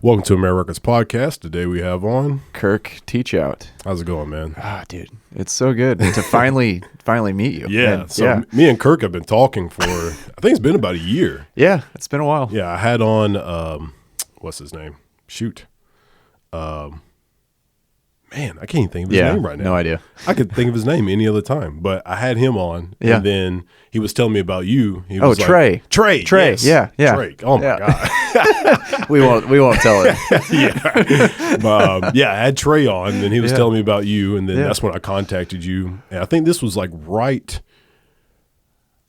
Welcome to Romera Records Podcast. Today we have on Kirk Teachout. How's it going, man? Dude, it's so good to finally meet you. Yeah. Me and Kirk have been talking for I think it's been about a year. Yeah, it's been a while. Yeah, I had on what's his name? Shoot. Man, I can't even think of his name right now. No idea. I could think of his name any other time, but I had him on, Yeah. and then he was telling me about you. He Oh, was Trey. Trey. Yes. Yeah. Trey. Oh my God. We won't tell it. I had Trey on, and he was Yeah. telling me about you, and then Yeah. that's when I contacted you. And I think this was like right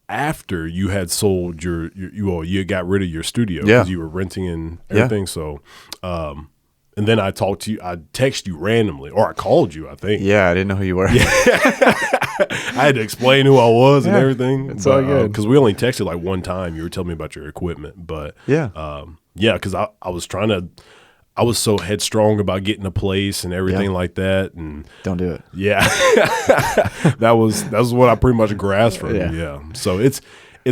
after you had sold you got rid of your studio because you were renting and everything. Yeah. So, and then I talked to you. I texted you randomly, or I called you. I think. Yeah, I didn't know who you were. I had to explain who I was and Yeah, everything. it's all good. Because we only texted like one time. You were telling me about your equipment, but because I was so headstrong about getting a place and everything like that, and Don't do it. yeah, that was what I pretty much grasped from you. Yeah, so it's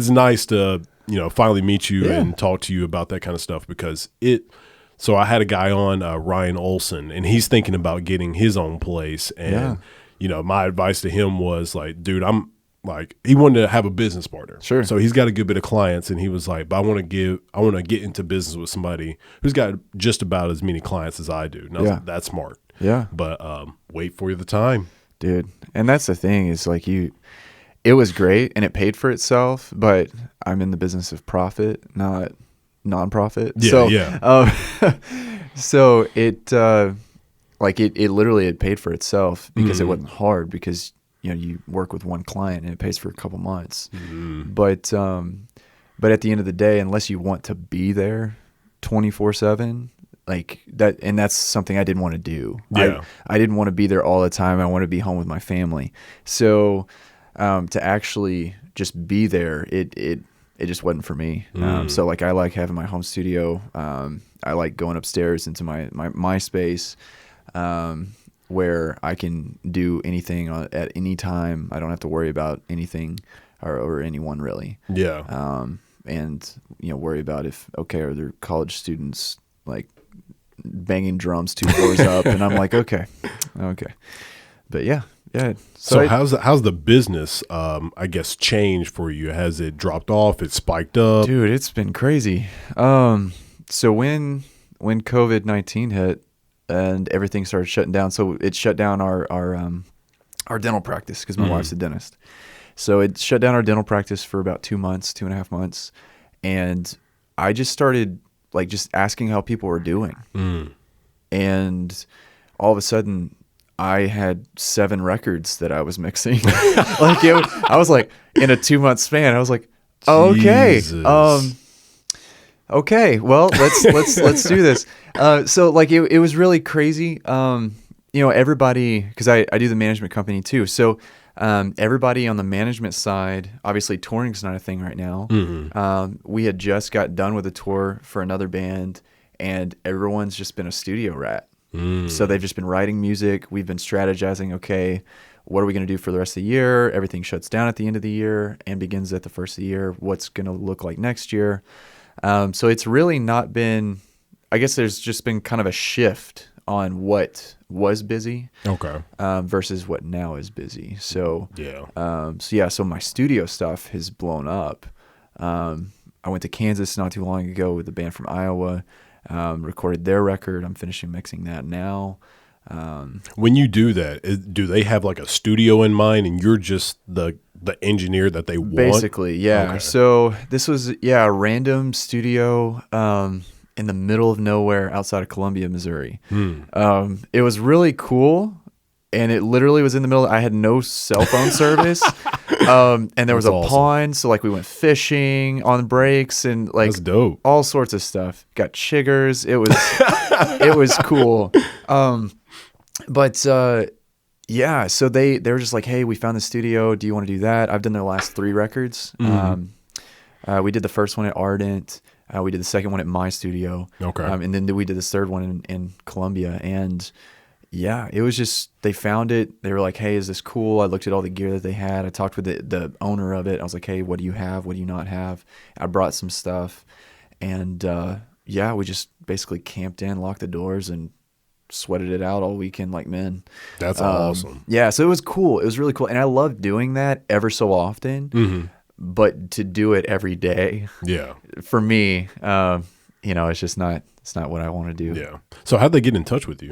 nice to finally meet you and talk to you about that kind of stuff because it. So I had a guy on, Ryan Olson, and he's thinking about getting his own place. And, my advice to him was like, dude, he wanted to have a business partner. Sure. So he's got a good bit of clients, and he was like, but I want to get into business with somebody who's got just about as many clients as I do. And I was like, that's smart. Yeah. But wait for the time. Dude. And that's the thing is like it was great and it paid for itself, but I'm in the business of profit, not nonprofit. So it literally it paid for itself because it wasn't hard because you work with one client and it pays for a couple months. But at the end of the day, unless you want to be there 24/7, like that, and that's something I didn't want to do. I didn't want to be there all the time. I want to be home with my family. So to actually just be there, it just wasn't for me. So like I like having my home studio. I like going upstairs into my space where I can do anything at any time. I don't have to worry about anything or anyone really. Yeah. And worry about are there college students like banging drums 2 floors up, and I'm like, okay. But yeah. So how's the business, I guess, changed for you? Has it dropped off? It spiked up? Dude, it's been crazy. So when COVID-19 hit and everything started shutting down, so it shut down our dental practice because my wife's a dentist. So it shut down our dental practice for about 2.5 months. And I just started like just asking how people were doing. And all of a sudden I had 7 records that I was mixing. I was like, in a 2-month span, I was like, oh, okay. Okay, well, let's do this. So like it was really crazy. Everybody, because I do the management company too. So everybody on the management side, obviously touring's not a thing right now. We had just got done with a tour for another band, and everyone's just been a studio rat. So they've just been writing music. We've been strategizing, okay, what are we going to do for the rest of the year? Everything shuts down at the end of the year and begins at the first of the year. What's going to look like next year? So it's really not been, I guess there's just been kind of a shift on what was busy versus what now is busy. So, so my studio stuff has blown up. I went to Kansas not too long ago with a band from Iowa. Recorded their record. I'm finishing mixing that now. When you do that, do they have like a studio in mind and you're just the engineer that they want? Basically, yeah. Okay. So this was, a random studio in the middle of nowhere outside of Columbia, Missouri. It was really cool. And it literally was in the middle. I had no cell phone service. And there was a pond. So like we went fishing on breaks and like that's dope. All sorts of stuff. Got chiggers. It was cool. So they were just like, hey, we found the studio. Do you want to do that? I've done their last 3 records. We did the first one at Ardent. We did the second one at my studio. Okay. And then we did this third one in Columbia. And yeah, it was just, they found it. They were like, hey, is this cool? I looked at all the gear that they had. I talked with the owner of it. I was like, hey, what do you have? What do you not have? I brought some stuff. And yeah, we just basically camped in, locked the doors, and sweated it out all weekend like men. That's awesome. Yeah, so it was cool. It was really cool, and I love doing that ever so often. Mm-hmm. But to do it every day, Yeah, for me, it's just not. It's not what I want to do. yeah. So how'd they get in touch with you?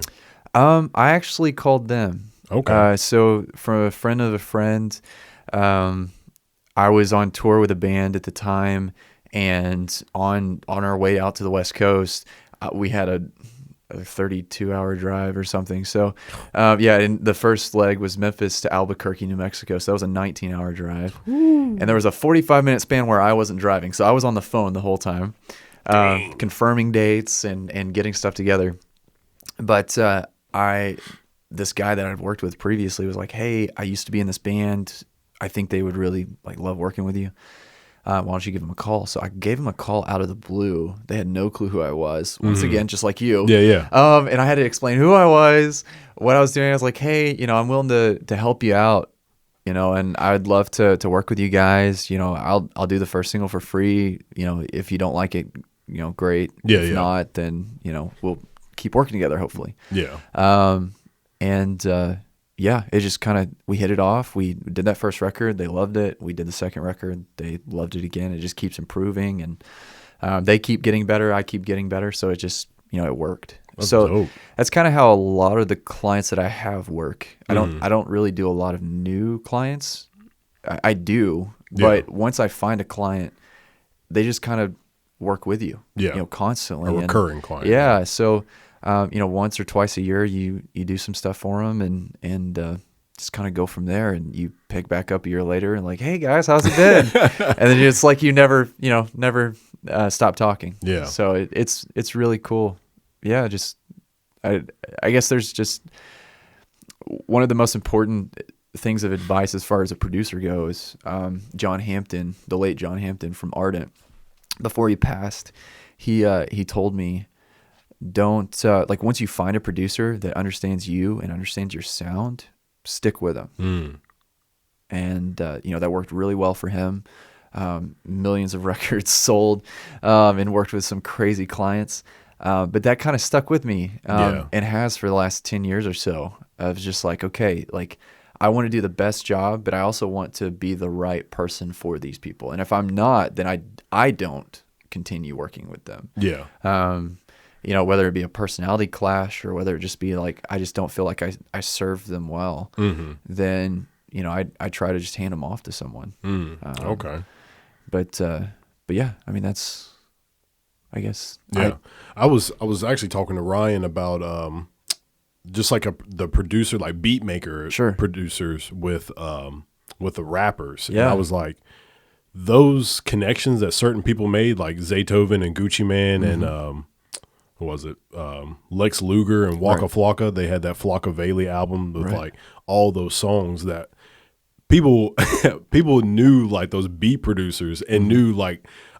I actually called them. Okay. So from a friend of a friend, I was on tour with a band at the time, and on our way out to the West Coast, we had a 32-hour drive or something. So, and the first leg was Memphis to Albuquerque, New Mexico. So that was a 19-hour drive. Ooh. And there was a 45-minute span where I wasn't driving. So I was on the phone the whole time, confirming dates and getting stuff together. But this guy that I'd worked with previously was like, hey, I used to be in this band. I think they would really love working with you. Why don't you give him a call? So I gave him a call out of the blue. They had no clue who I was. Once again, just like you. Yeah. And I had to explain who I was, what I was doing. I was like, hey, I'm willing to help you out, and I'd love to work with you guys. I'll do the first single for free. If you don't like it, great. Yeah, if not, then, we'll keep working together, hopefully. Yeah. It just kind of, we hit it off. We did that first record. They loved it. We did the second record. They loved it again. It just keeps improving, and they keep getting better. I keep getting better. So it just, it worked. That's so dope. That's kind of how a lot of the clients that I have work. I don't really do a lot of new clients. I do, but once I find a client, they just kind of work with you, constantly. A recurring client. Yeah. Right? So, once or twice a year, you do some stuff for them and just kind of go from there. And you pick back up a year later and like, hey guys, how's it been? And then it's like you never stop talking. Yeah. So it's really cool. Yeah. Just I guess there's just one of the most important things of advice as far as a producer goes. John Hampton, the late John Hampton from Ardent, before he passed, he told me, don't once you find a producer that understands you and understands your sound, stick with them. And that worked really well for him. Millions of records sold, and worked with some crazy clients. But that kind of stuck with me, and has for the last 10 years or so. I was just like, okay, I want to do the best job, but I also want to be the right person for these people. And if I'm not, then I don't continue working with them. Yeah. Whether it be a personality clash or whether it just be I just don't feel like I serve them well, then, I try to just hand them off to someone. Okay. But yeah, I mean, that's, I guess. Yeah. I was actually talking to Ryan about, just the producer, beat maker producers with the rappers. Yeah. And I was like, those connections that certain people made, like Zaytoven and Gucci Mane and, what was it? Lex Luger and Waka Flocka. They had that Flocka Valley album with all those songs that people knew, those beat producers, and knew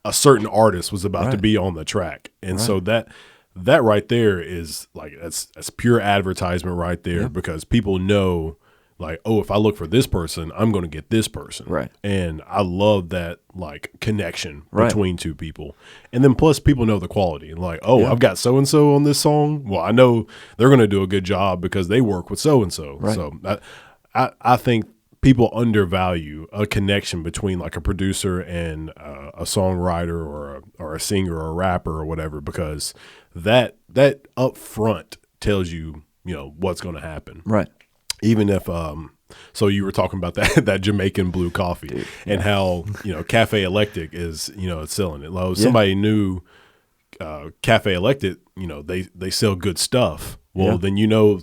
a certain artist was about to be on the track. And so that right there is that's pure advertisement right there, because people know if I look for this person, I'm going to get this person. Right. And I love that connection between two people. And then plus people know the quality. I've got so-and-so on this song. Well, I know they're going to do a good job because they work with so-and-so. Right. So I think people undervalue a connection between a producer and a songwriter or a singer or a rapper or whatever, because that up front tells you, what's going to happen. Right. Even if so you were talking about that Jamaican blue coffee, and how Cafe Electric is it's selling it. Somebody knew Cafe Electric, they sell good stuff. Well, then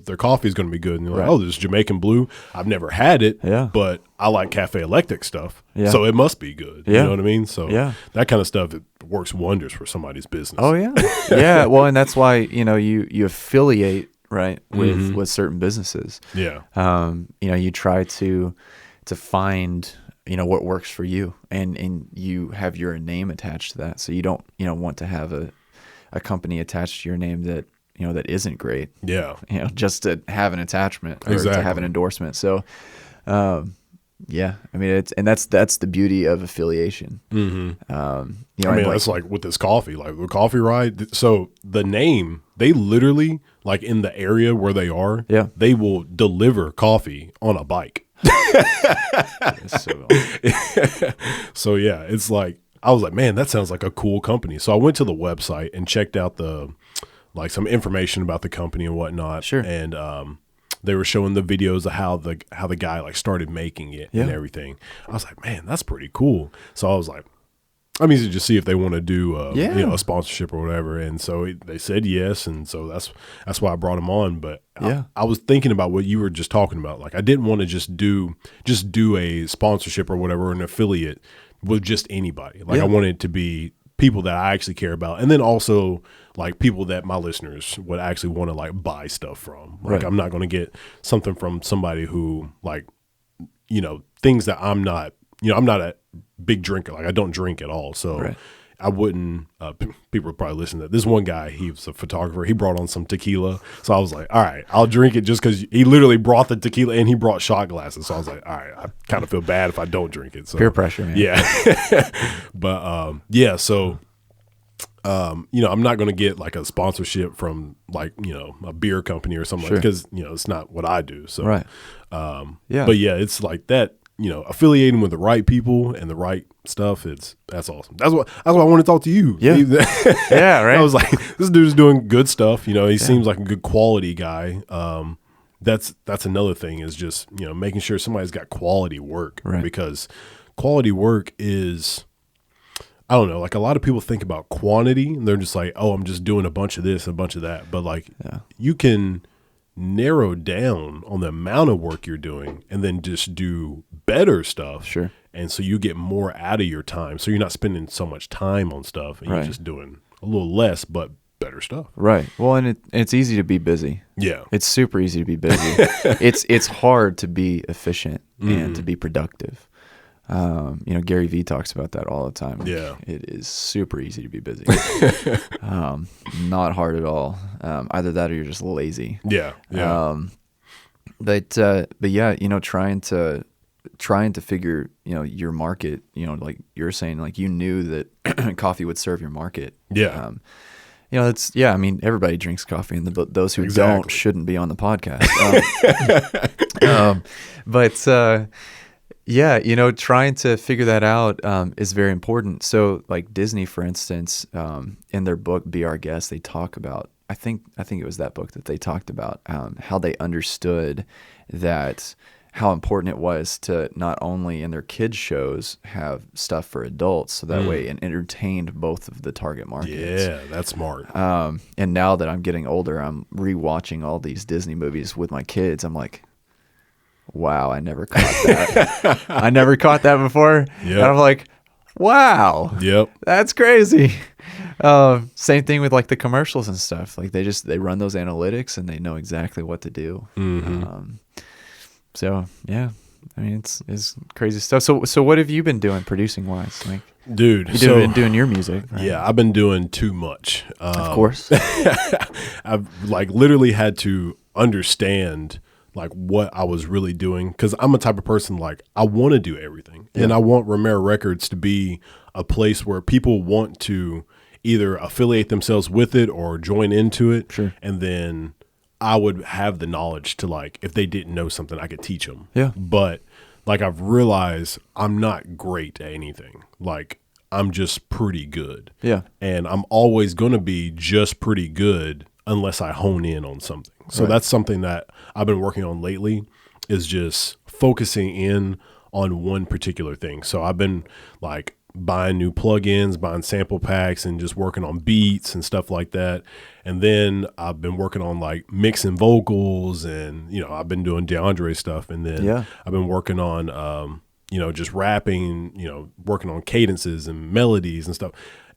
their coffee is going to be good, and you're like, oh, this Jamaican blue. I've never had it, but I like Cafe Electric stuff, so it must be good. You know what I mean? So that kind of stuff, it works wonders for somebody's business. Oh yeah, yeah. Well, and that's why you affiliate. Right. With certain businesses. Yeah. You try to find, what works for you, and you have your name attached to that. So you don't, want to have a company attached to your name that, that isn't great. Yeah. Just to have an attachment or to have an endorsement. So, Yeah, I mean that's the beauty of affiliation. Mm-hmm. You know, I mean, that's like with this coffee, like the coffee ride. So the name, they literally like in the area where they are, they will deliver coffee on a bike. So yeah, it's like I was like, man, that sounds like a cool company. So I went to the website and checked out like some information about the company and whatnot. Sure. And they were showing the videos of how the guy like started making it and everything. I was like, man, that's pretty cool. So I was like, I'm easy to just see if they want to do a sponsorship or whatever. And so they said yes, and so that's why I brought him on. But I was thinking about what you were just talking about. Like I didn't want to just do a sponsorship or whatever, an affiliate with just anybody. Like I wanted it to be people that I actually care about, and then also like people that my listeners would actually want to like buy stuff from. Like I'm not going to get something from somebody who like, you know, things that I'm not a big drinker. Like I don't drink at all. So I wouldn't, people would probably listen to that. This one guy, he was a photographer. He brought on some tequila. So I was like, all right, I'll drink it just because he literally brought the tequila and he brought shot glasses. So I was like, all right, I kind of feel bad if I don't drink it. So peer pressure, man. Yeah. But so, you know, I'm not going to get like a sponsorship from like, you know, a beer company or something because, you know, it's not what I do. So, but yeah, it's like that. You know, affiliating with the right people and the right stuff, that's awesome. That's why I want to talk to you. Yeah. Yeah, right. I was like, this dude's doing good stuff. You know, he seems like a good quality guy. That's another thing is just, you know, making sure somebody's got quality work. Right. Because quality work is, I don't know, like a lot of people think about quantity and they're just like, oh, I'm just doing a bunch of this, a bunch of that. But like you can narrow down on the amount of work you're doing and then just do better stuff. Sure. And so you get more out of your time. So you're not spending so much time on stuff and you're just doing a little less, but better stuff. Right. Well, and it's easy to be busy. Yeah. It's super easy to be busy. It's hard to be efficient and to be productive. You know, Gary Vee talks about that all the time. Yeah. It is super easy to be busy. Not hard at all. Either that or you're just lazy. Yeah. Yeah. But yeah, you know, trying to figure, you know, your market, you know, like you're saying, like you knew that coffee would serve your market. Yeah. You know, I mean, everybody drinks coffee, and those who don't shouldn't be on the podcast. But yeah, you know, trying to figure that out is very important. So, like Disney, for instance, in their book "Be Our Guest," they talk about. I think it was that book that they talked about how they understood that how important it was to not only in their kids shows have stuff for adults, so that way it entertained both of the target markets. Yeah, that's smart. And now that I'm getting older, I'm rewatching all these Disney movies with my kids. I'm like, wow, I never caught that. I never caught that before. Yep. And I'm like, wow. Yep. That's crazy. Same thing with like the commercials and stuff. Like they run those analytics and they know exactly what to do. Mm-hmm. So yeah, I mean, it's crazy stuff. So what have you been doing producing wise? Like, dude, you've been doing your music, right? Yeah, I've been doing too much. Of course. I've like literally had to understand like what I was really doing, because I'm a type of person like I want to do everything, and I want Romera Records to be a place where people want to either affiliate themselves with it or join into it. Sure. And then I would have the knowledge to, like, if they didn't know something, I could teach them. Yeah. But like I've realized I'm not great at anything. Like I'm just pretty good. Yeah. And I'm always going to be just pretty good unless I hone in on something. So that's something that I've been working on lately, is just focusing in on one particular thing. So I've been like buying new plugins, buying sample packs, and just working on beats and stuff like that. And then I've been working on like mixing vocals, and, you know, I've been doing DeAndre stuff. And then I've been working on, you know, just rapping, you know, working on cadences and melodies and stuff.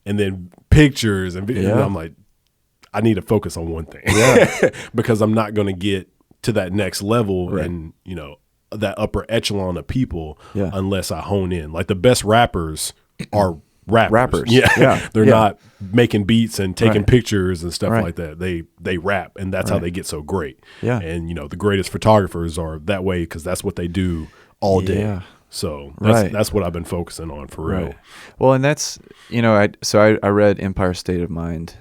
And then pictures and I'm like, I need to focus on one thing because I'm not going to get to that next level and, you know, that upper echelon of people unless I hone in. Like the best rappers are rappers. Yeah. They're not making beats and taking pictures and stuff like that. They rap, and that's how they get so great. Yeah. And, you know, the greatest photographers are that way because that's what they do all day. Yeah. So Right. that's what I've been focusing on for real. Right. Well, and that's, I read Empire State of Mind,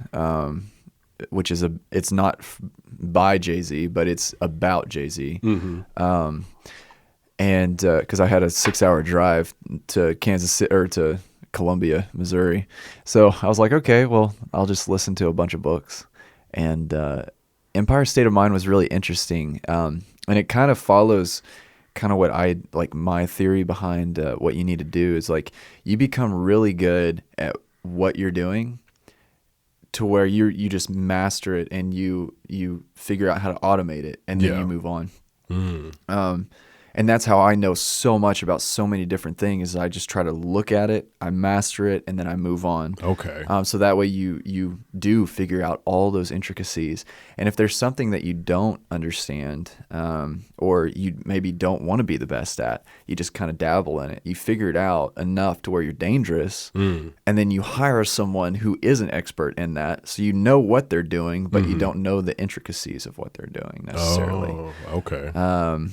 which is it's not by Jay-Z, but it's about Jay-Z. And because I had a 6-hour drive to Kansas City or to Columbia, Missouri. So I was like, okay, well, I'll just listen to a bunch of books. And Empire State of Mind was really interesting. And it kind of follows kind of what my theory behind what you need to do is like you become really good at what you're doing to where you just master it and you figure out how to automate it and then you move on. And that's how I know so much about so many different things. I just try to look at it, I master it, and then I move on. Okay. So that way you do figure out all those intricacies. And if there's something that you don't understand or you maybe don't want to be the best at, you just kind of dabble in it. You figure it out enough to where you're dangerous, and then you hire someone who is an expert in that. So you know what they're doing, but you don't know the intricacies of what they're doing necessarily. Oh, okay.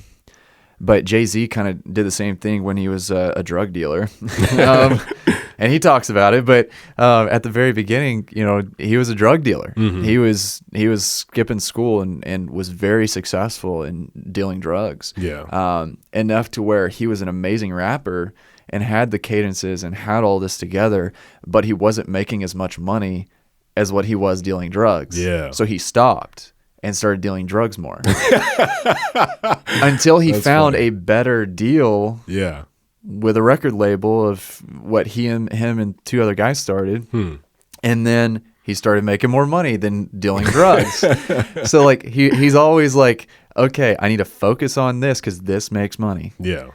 But Jay-Z kind of did the same thing when he was a drug dealer. And he talks about it, but at the very beginning, he was a drug dealer. He was skipping school and was very successful in dealing drugs. Yeah. Enough to where he was an amazing rapper and had the cadences and had all this together, but he wasn't making as much money as what he was dealing drugs. Yeah. So he stopped and started dealing drugs more until he found a better deal with a record label of what him and two other guys started. And then he started making more money than dealing drugs. So like he's always like, okay, I need to focus on this because this makes money. Yeah.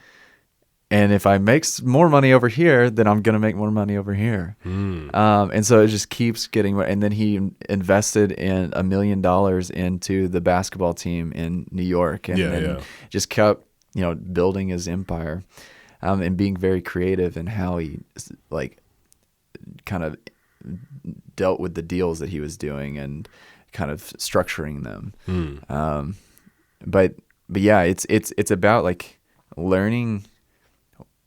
And if I make more money over here, then I'm going to make more money over here. And so it just keeps getting more. And then he invested in $1 million into the basketball team in New York. And then just kept, building his empire and being very creative in how he like kind of dealt with the deals that he was doing and kind of structuring them. But yeah, it's about like learning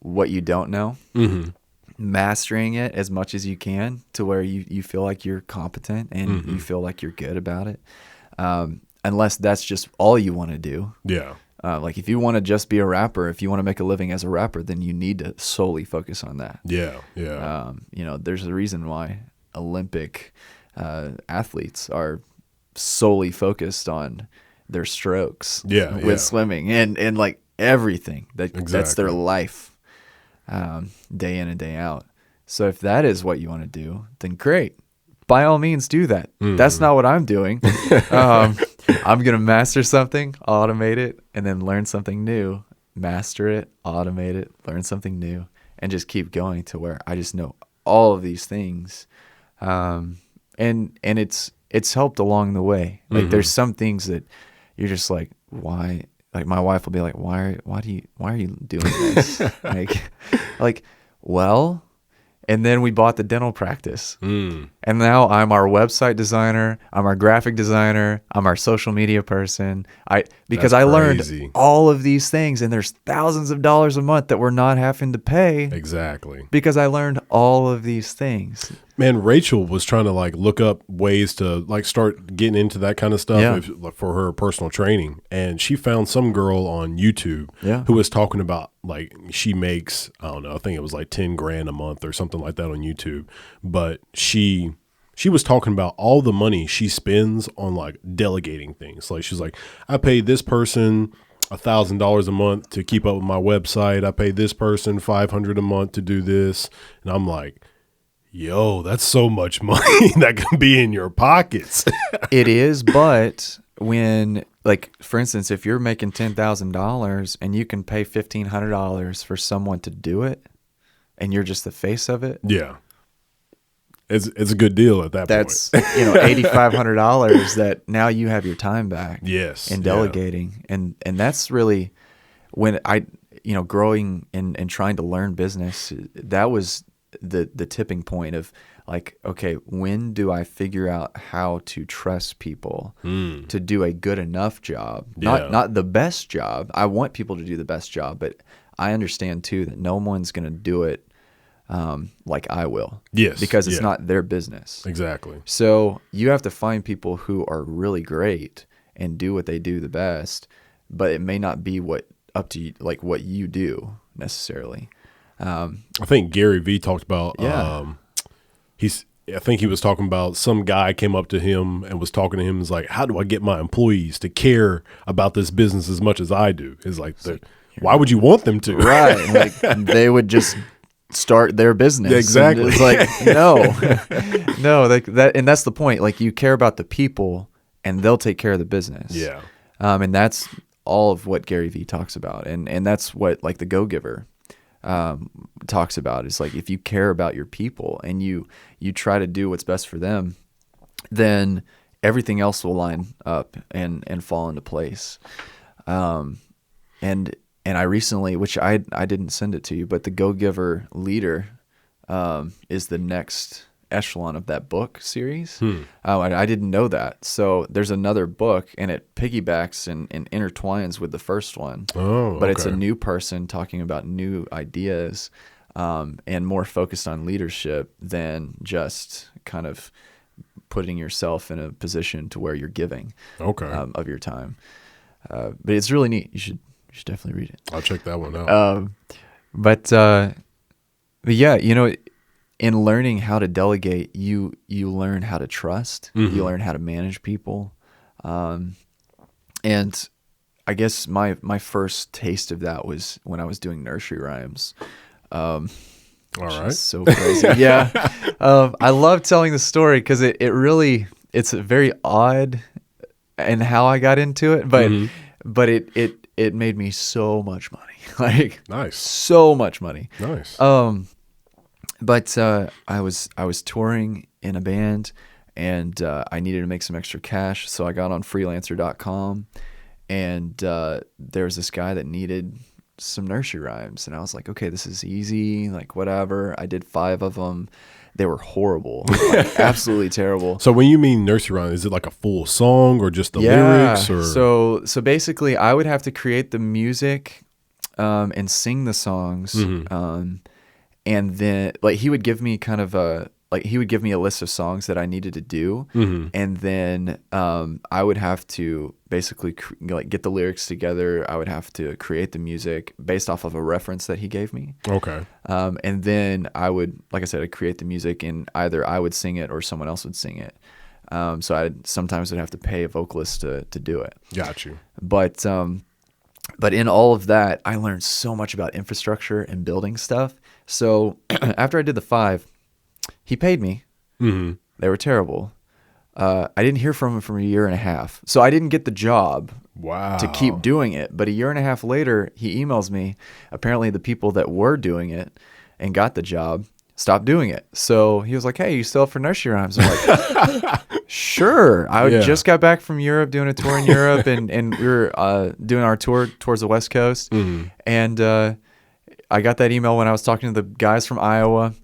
what you don't know, mastering it as much as you can to where you feel like you're competent and you feel like you're good about it. Unless that's just all you want to do. Yeah. Like if you want to just be a rapper, if you want to make a living as a rapper, then you need to solely focus on that. Yeah. Yeah. There's a reason why Olympic athletes are solely focused on their strokes with swimming and like everything that's their life. Day in and day out. So if that is what you want to do, then great. By all means, do that. That's not what I'm doing. I'm going to master something, automate it, and then learn something new. Master it, automate it, learn something new, and just keep going to where I just know all of these things. And it's helped along the way. Like there's some things that you're just like, why? Like my wife will be like, why are you doing this? Well, and then we bought the dental practice. And now I'm our website designer, I'm our graphic designer, I'm our social media person. Because I learned all of these things and there's thousands of dollars a month that we're not having to pay. Exactly. Because I learned all of these things. Man, Rachel was trying to like look up ways to like start getting into that kind of stuff for her personal training. And she found some girl on YouTube who was talking about like she makes, I don't know, I think it was like 10 grand a month or something like that on YouTube. But she was talking about all the money she spends on like delegating things. Like she's like, I pay this person $1,000 a month to keep up with my website. I pay this person $500 a month to do this. And I'm like, yo, that's so much money that can be in your pockets. It is, but when, like, for instance, if you're making $10,000 and you can pay $1,500 for someone to do it, and you're just the face of it, it's a good deal at that point. That's $8,500 that now you have your time back. Yes, in delegating, and that's really when I, growing and trying to learn business. That was the tipping point of like, okay, when do I figure out how to trust people to do a good enough job? Not the best job. I want people to do the best job, but I understand too that no one's going to do it like I will. Yes. Because it's not their business. Exactly. So you have to find people who are really great and do what they do the best, but it may not be what you do necessarily. I think Gary Vee talked about, I think he was talking about some guy came up to him and was talking to him. Is like, how do I get my employees to care about this business as much as I do? It's like, why would you want them to? Right. Like they would just start their business. Yeah, exactly. And it's like, no, like that. And that's the point. Like you care about the people and they'll take care of the business. Yeah. And that's all of what Gary Vee talks about. And that's what like the Go Giver talks about. Is like, if you care about your people and you try to do what's best for them, then everything else will line up and fall into place. And I recently, which I didn't send it to you, but the Go Giver leader is the next echelon of that book series. I didn't know that. So there's another book and it piggybacks and intertwines with the first one. Oh, but it's a new person talking about new ideas and more focused on leadership than just kind of putting yourself in a position to where you're giving of your time. But it's really neat. You should definitely read it. I'll check that one out. But yeah, in learning how to delegate, you learn how to trust. You learn how to manage people. And I guess my first taste of that was when I was doing nursery rhymes. All right. So crazy. Yeah. I love telling the story because it's very odd in how I got into it, but it made me so much money. Like nice. So much money. Nice. But I was touring in a band and I needed to make some extra cash, so I got on freelancer.com and there was this guy that needed some nursery rhymes and I was like, okay, this is easy, like whatever. I did 5 of them. They were horrible, like, absolutely terrible. So when you mean nursery rhyme, is it like a full song or just the lyrics? Or So basically, I would have to create the music and sing the songs, and then like he would give me kind of a list of songs that I needed to do, and then I would have to basically get the lyrics together. I would have to create the music based off of a reference that he gave me. Okay. And then I would, like I said, I'd create the music and either I would sing it or someone else would sing it. So I sometimes would have to pay a vocalist to do it. Got you. But in all of that, I learned so much about infrastructure and building stuff. So after I did the 5, he paid me. They were terrible. I didn't hear from him for a year and a half. So I didn't get the job to keep doing it. But a year and a half later, he emails me. Apparently the people that were doing it and got the job stopped doing it. So he was like, hey, you still up for nursery rhymes? I'm like, sure. I just got back from Europe doing a tour in Europe and we were doing our tour towards the West Coast. And I got that email when I was talking to the guys from Iowa.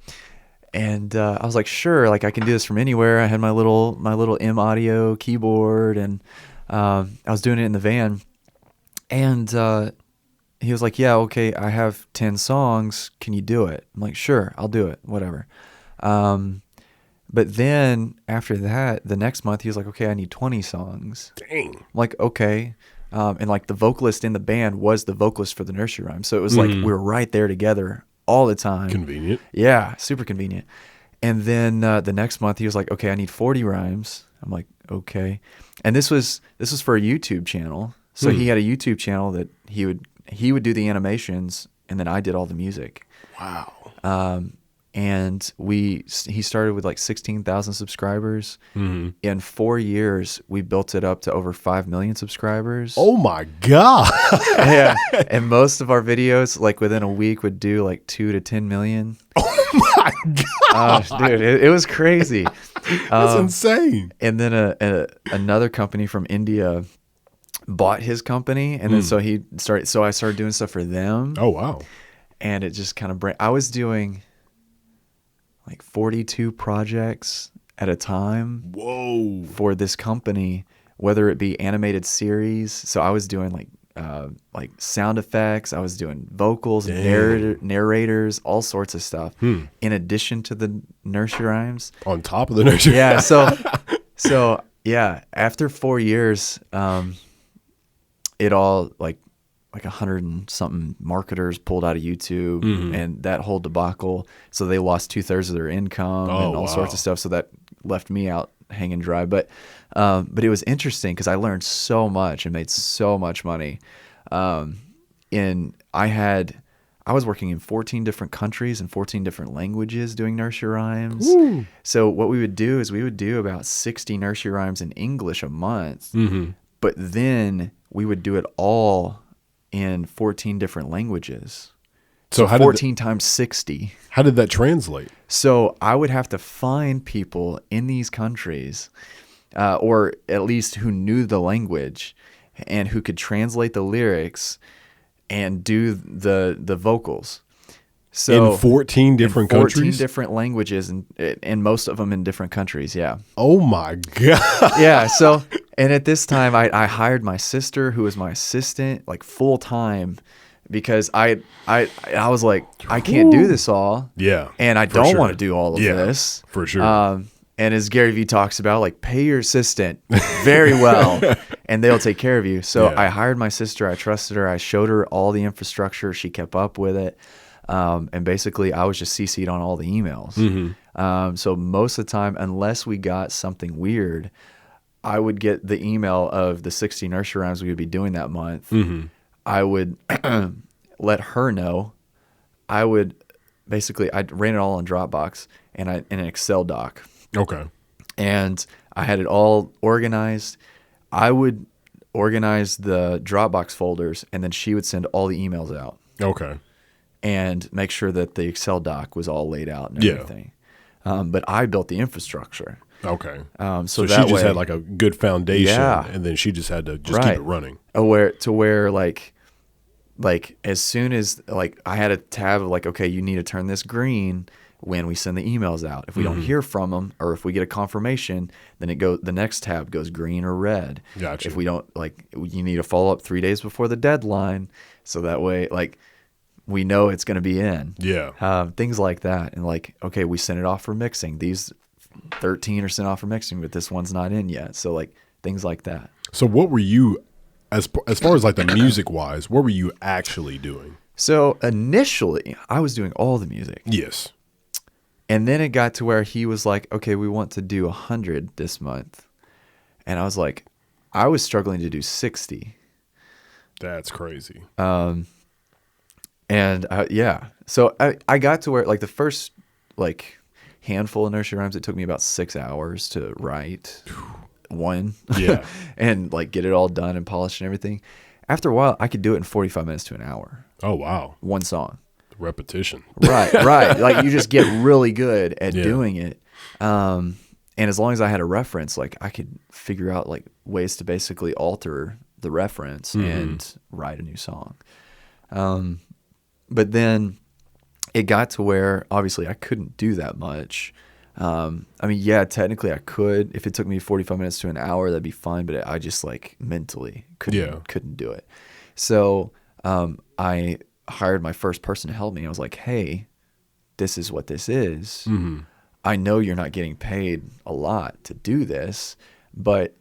And I was like, sure, like I can do this from anywhere. I had my little M Audio keyboard, and I was doing it in the van. And he was like, yeah, okay, I have 10 songs. Can you do it? I'm like, sure, I'll do it, whatever. But then after that, the next month, he was like, okay, I need 20 songs. Dang. I'm like, okay. And like the vocalist in the band was the vocalist for the nursery rhyme. So it was like we were right there together all the time. Convenient. Yeah, super convenient. And then the next month he was like, okay, I need 40 rhymes. I'm like, okay. And this was for a YouTube channel. So he had a YouTube channel that he would do the animations and then I did all the music. Wow. And he started with like 16,000 subscribers. In 4 years, we built it up to over 5 million subscribers. Oh my God. Yeah. And most of our videos, like within a week, would do like 2 to 10 million. Oh my God. Dude, it was crazy. That's insane. And then another company from India bought his company. And then so I started doing stuff for them. Oh, wow. And it just kind of I was doing like 42 projects at a time. Whoa. For this company, whether it be animated series. So I was doing like like sound effects. I was doing vocals, narrators, all sorts of stuff. In addition to the nursery rhymes. On top of the nursery. Yeah. So yeah. After 4 years, it all like 100 and something marketers pulled out of YouTube, and that whole debacle. So they lost 2/3 of their income and all sorts of stuff. So that left me out hanging dry. But it was interesting because I learned so much and made so much money. I was working in 14 different countries and 14 different languages doing nursery rhymes. Woo. So what we would do is we would do about 60 nursery rhymes in English a month, but then we would do it all in 14 different languages. So 14 times 60. How did that translate? So I would have to find people in these countries, or at least who knew the language and who could translate the lyrics and do the vocals. So in 14 different countries? 14 different languages, and most of them in different countries, yeah. Oh my God. Yeah, so, and at this time, I hired my sister, who was my assistant, like full time, because I was like, I can't do this all. Yeah. And I don't want to do all of this. For sure. And as Gary Vee talks about, like, pay your assistant very well and they'll take care of you. So I hired my sister. I trusted her. I showed her all the infrastructure. She kept up with it. And basically, I was just CC'd on all the emails. So most of the time, unless we got something weird, I would get the email of the 60 nursery rhymes we would be doing that month. I would let her know. I ran it all on Dropbox and in an Excel doc. Okay. And I had it all organized. I would organize the Dropbox folders, and then she would send all the emails out. Okay. And make sure that the Excel doc was all laid out and everything. But I built the infrastructure. Okay. So she just had like a good foundation, and then she just had to keep it running. Where like as soon as like I had a tab of like, okay, you need to turn this green when we send the emails out. If we don't hear from them, or if we get a confirmation, then the next tab goes green or red. Gotcha. If we don't, like, you need to follow up 3 days before the deadline, so that way, like, we know it's going to be in. Yeah. Things like that. And like, okay, we sent it off for mixing. These 13 are sent off for mixing, but this one's not in yet. So like things like that. So what were you, as far as like the music wise, what were you actually doing? So initially I was doing all the music. Yes. And then it got to where he was like, okay, we want to do 100 this month. And I was like, I was struggling to do 60. That's crazy. So I got to where like the first like handful of nursery rhymes, it took me about 6 hours to write one. Yeah. And like get it all done and polished and everything. After a while, I could do it in 45 minutes to an hour. Oh, wow. One song. Repetition. Right. Like you just get really good at doing it. And as long as I had a reference, like I could figure out like ways to basically alter the reference and write a new song. But then it got to where obviously I couldn't do that much. I mean, yeah, technically I could. If it took me 45 minutes to an hour, that'd be fine. But I just like mentally couldn't do it. So I hired my first person to help me. I was like, hey, this is what this is. I know you're not getting paid a lot to do this, but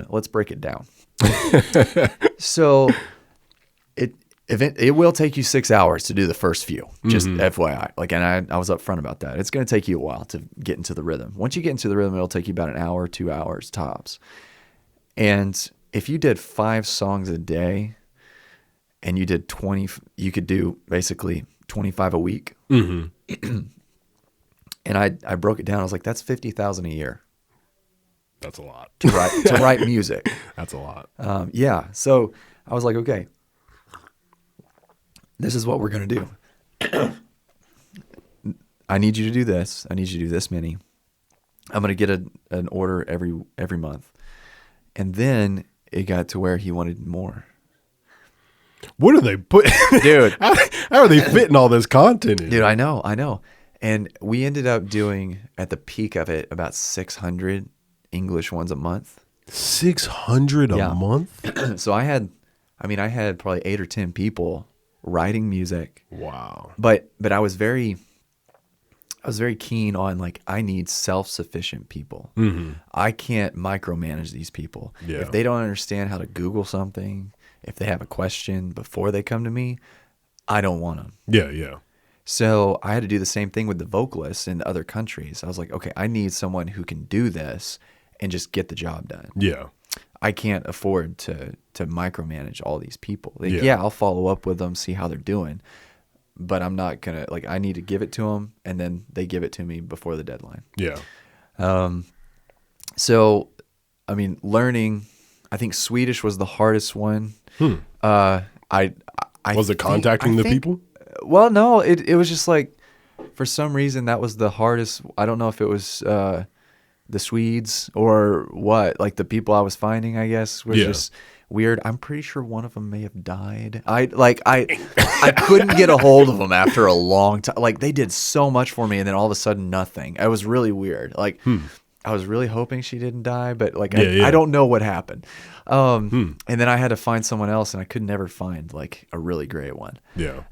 let's break it down. So it will take you 6 hours to do the first few, just FYI. Like, and I was upfront about that. It's going to take you a while to get into the rhythm. Once you get into the rhythm, it'll take you about an hour, 2 hours tops. And if you did 5 songs a day and you did 20, you could do basically 25 a week. And I broke it down. I was like, that's $50,000 a year. That's a lot. To write music. That's a lot. Yeah. So I was like, okay, this is what we're going to do. I need you to do this. I need you to do this many. I'm going to get an order every month. And then it got to where he wanted more. What are they putting? Dude. How are they fitting all this content in? Dude, I know. And we ended up doing, at the peak of it, about 600 English ones a month. 600 a month? So I had I mean, I had probably 8 or 10 people writing music. Wow. But I was very keen on, like, I need self-sufficient people. Mm-hmm. I can't micromanage these people. Yeah. If they don't understand how to Google something, if they have a question before they come to me, I don't want them. Yeah, yeah. So I had to do the same thing with the vocalists in other countries. I was like, okay, I need someone who can do this and just get the job done. Yeah. I can't afford to micromanage all these people. Like, yeah, I'll follow up with them, see how they're doing, but I'm not gonna, like, I need to give it to them, and then they give it to me before the deadline. Yeah. So, I mean, learning, I think Swedish was the hardest one. I Was it contacting the people? Well, no, it was just like, for some reason that was the hardest. I don't know if it was the Swedes or what. Like, the people I was finding, I guess, was just weird. I'm pretty sure one of them may have died. I couldn't get a hold of them after a long time. Like, they did so much for me, and then all of a sudden nothing. It was really weird. Like, I was really hoping she didn't die, but like, I don't know what happened. And then I had to find someone else, and I could never find, like, a really great one. Yeah.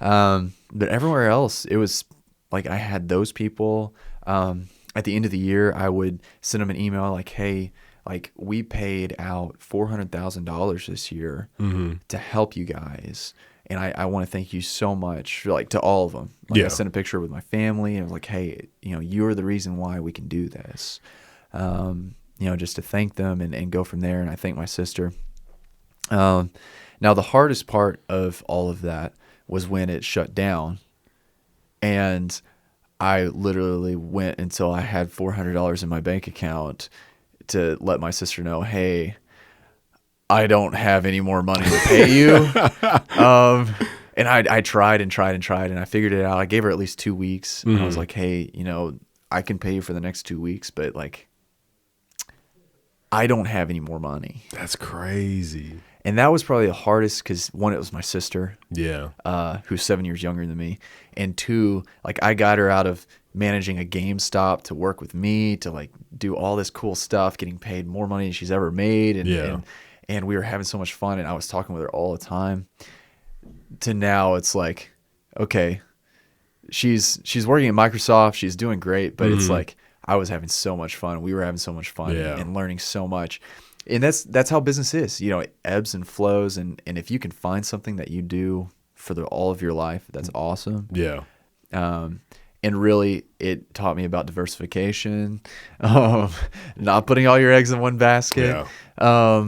But everywhere else, it was like, I had those people. At the end of the year, I would send them an email like, hey, like, we paid out $400,000 this year to help you guys. And I want to thank you so much, like, to all of them. Like, I sent a picture with my family, and I was like, hey, you're the reason why we can do this. Just to thank them and go from there. And I thank my sister. Now, the hardest part of all of that was when it shut down. And I literally went until I had $400 in my bank account to let my sister know, hey, I don't have any more money to pay you. And I tried and tried and tried, and I figured it out. I gave her at least 2 weeks. And I was like, hey, I can pay you for the next 2 weeks, but, like, I don't have any more money. That's crazy. And that was probably the hardest because, one, it was my sister. Yeah. Who's 7 years younger than me. And 2, like, I got her out of managing a GameStop to work with me to, like, do all this cool stuff, getting paid more money than she's ever made. And we were having so much fun, and I was talking with her all the time. To now, it's like, okay, she's working at Microsoft. She's doing great, but it's like, I was having so much fun. We were having so much fun and learning so much. And that's how business is. It ebbs and flows. And if you can find something that you do for all of your life, that's awesome. Yeah. And really, it taught me about diversification, not putting all your eggs in one basket. Yeah.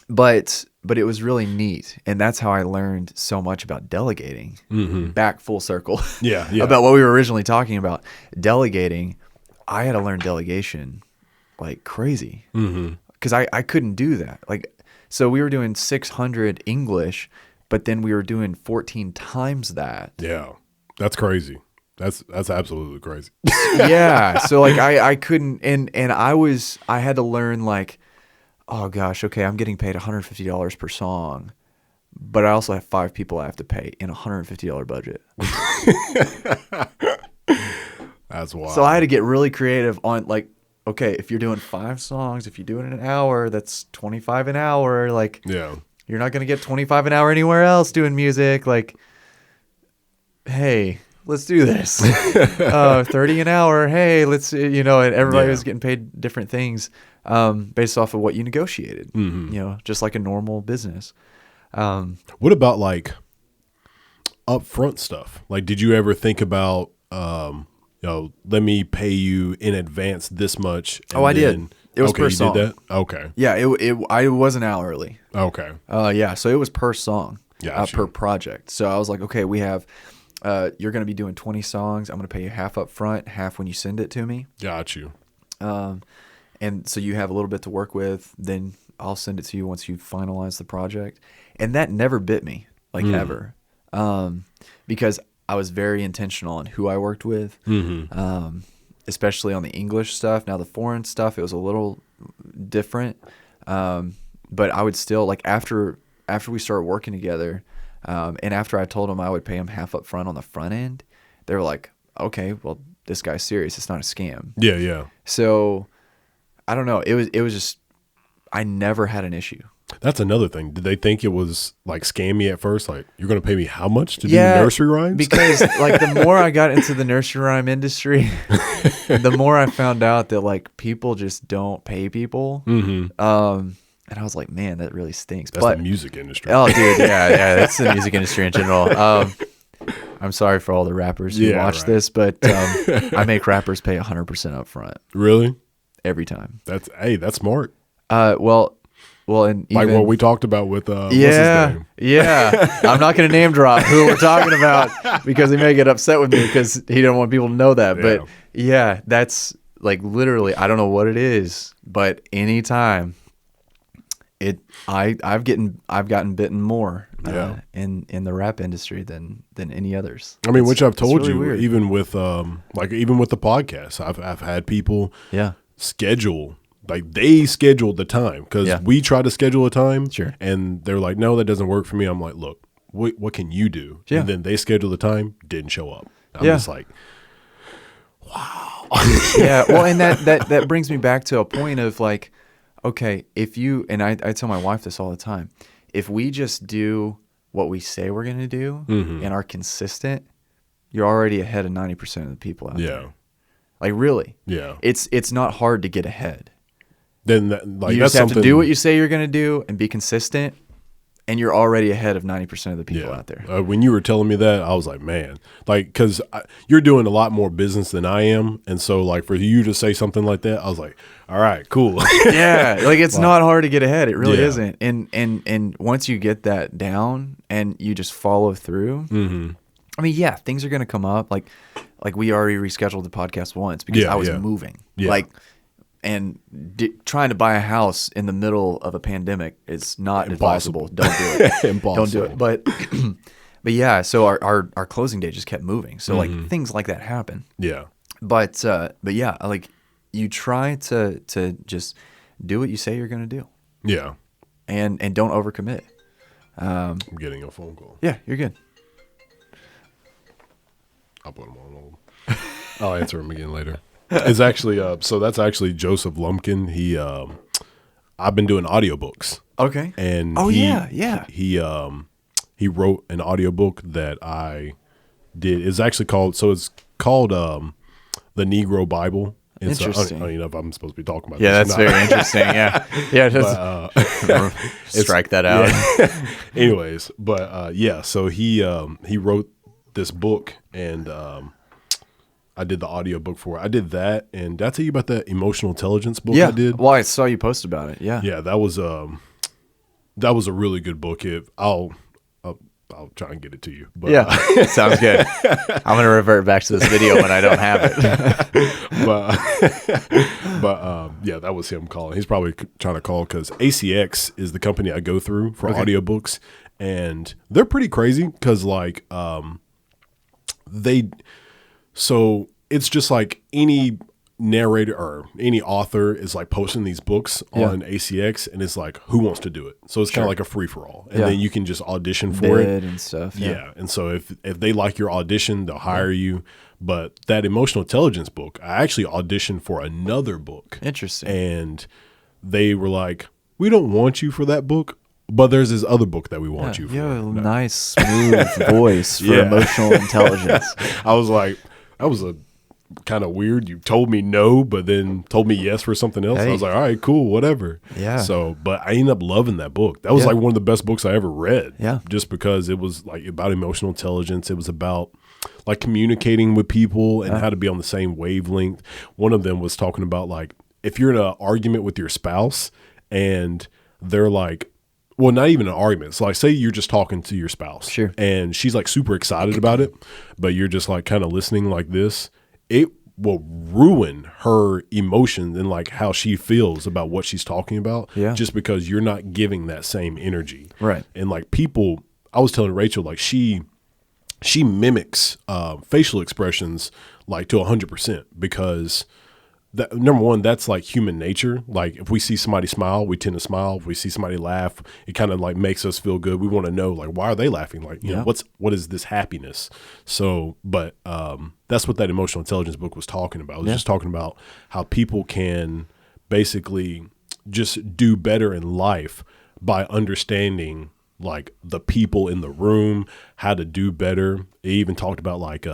But it was really neat. And that's how I learned so much about delegating. Back full circle. Yeah. About what we were originally talking about. Delegating. I had to learn delegation like crazy. Because I couldn't do that. Like, so we were doing 600 English, but then we were doing 14 times that. Yeah. That's crazy. That's absolutely crazy. Yeah. So, like, I couldn't, and I had to learn, like, oh gosh, okay, I'm getting paid $150 per song, but I also have 5 people I have to pay in a $150 budget. That's wild. So I had to get really creative on, like, okay, if you're doing 5 songs, if you do it in an hour, that's $25 an hour. Like, yeah, you're not going to get $25 an hour anywhere else doing music. Like, hey, let's do this. 30 an hour. Hey, let's, and everybody was getting paid different things based off of what you negotiated, just like a normal business. What about, like, upfront stuff? Like, did you ever think about, let me pay you in advance this much? I did. It was per song. You did that? Okay. Yeah, I wasn't hourly. Okay. Yeah, so it was per song, Gotcha. per project. So I was like, okay, we have, you're going to be doing 20 songs. I'm going to pay you half up front, half when you send it to me. Got you. And so you have a little bit to work with. Then I'll send it to you once you finalize the project. And that never bit me, like, ever, because I was very intentional on who I worked with, especially on the English stuff. Now, the foreign stuff, it was a little different, but I would still, like, after we started working together, and after I told them I would pay them half up front on the front end, they were like, okay, well, this guy's serious. It's not a scam. Yeah, yeah. So I don't know. It was just, I never had an issue. That's another thing. Did they think it was like scammy at first? Like, you're going to pay me how much to do nursery rhymes? Because like the more I got into the nursery rhyme industry, the more I found out that like people just don't pay people. Mm-hmm. And I was like, man, that really stinks. That's the music industry. Oh, dude, yeah, that's the music industry in general. I'm sorry for all the rappers who watch this, but I make rappers pay 100% up front. Really? Every time. That's smart. Well, and like even, what we talked about with what's his name? Yeah. I'm not going to name drop who we're talking about because he may get upset with me because he don't want people to know that. But yeah, that's like literally, I don't know what it is, but anytime I've gotten bitten more in the rap industry than any others. I mean, which I've told really you, weird. even with the podcast, I've had people schedule. Like they scheduled the time because we try to schedule a time, and they're like, "No, that doesn't work for me." I'm like, "Look, what can you do?" Yeah. And then they schedule the time, didn't show up. I'm just like, "Wow." Yeah. Well, and that brings me back to a point of like, okay, if you and I tell my wife this all the time, if we just do what we say we're going to do and are consistent, you're already ahead of 90% of the people out there. Like really, it's not hard to get ahead. Then you just have to do what you say you're going to do and be consistent, and you're already ahead of 90% of the people out there. When you were telling me that, I was like, man, like, because you're doing a lot more business than I am, and so like for you to say something like that, I was like, all right, cool. Yeah, like it's not hard to get ahead. It really isn't. And once you get that down and you just follow through, I mean, things are going to come up. Like we already rescheduled the podcast once because I was moving. Like. And trying to buy a house in the middle of a pandemic is not advisable. Don't do it. Impossible. Don't do it. But yeah, so our closing date just kept moving. So like things like that happen. Yeah. But yeah, like you try to just do what you say you're going to do. Yeah. And don't overcommit. I'm getting a phone call. Yeah, you're good. I'll put him on hold. I'll answer him again later. It's actually so that's actually Joseph Lumpkin. I've been doing audiobooks. Okay. And he wrote an audiobook that I did. It's called The Negro Bible. Interesting. I don't even know if I'm supposed to be talking about this. That's very interesting. Yeah. Yeah. Strike that out. Yeah. Anyways, but so he wrote this book, and I did the audiobook for it. I did that, and did I tell you about that emotional intelligence book I did? Well, I saw you post about it. Yeah. Yeah, that was a really good book. I'll try and get it to you. But, sounds good. I'm going to revert back to this video when I don't have it. but that was him calling. He's probably trying to call because ACX is the company I go through for audiobooks, and they're pretty crazy because like so it's just like any narrator or any author is like posting these books on ACX, and it's like, who wants to do it? So it's kind of like a free for all, and then you can just audition for it and stuff. Yeah. And so if they like your audition, they'll hire you. But that emotional intelligence book, I actually auditioned for another book. Interesting. And they were like, we don't want you for that book, but there's this other book that we want you for. You have a nice, smooth voice for emotional intelligence. I was like, that was a kind of weird. You told me no, but then told me yes for something else. I was like, all right, cool, whatever. Yeah. So, but I ended up loving that book. That was like one of the best books I ever read. Yeah. Just because it was like about emotional intelligence. It was about like communicating with people and how to be on the same wavelength. One of them was talking about like if you're in an argument with your spouse and they're like, well, not even an argument. So like say you're just talking to your spouse. Sure. And she's like super excited about it, but you're just like kind of listening like this. It will ruin her emotions and like how she feels about what she's talking about. Yeah. Just because you're not giving that same energy. Right. And like people, I was telling Rachel, like she mimics facial expressions like to 100% because that, number one, that's like human nature. Like if we see somebody smile, we tend to smile. If we see somebody laugh, it kind of like makes us feel good. We want to know like, why are they laughing? Like, you know, what is this happiness? So, but that's what that emotional intelligence book was talking about. It was just talking about how people can basically just do better in life by understanding like the people in the room, how to do better. It even talked about like,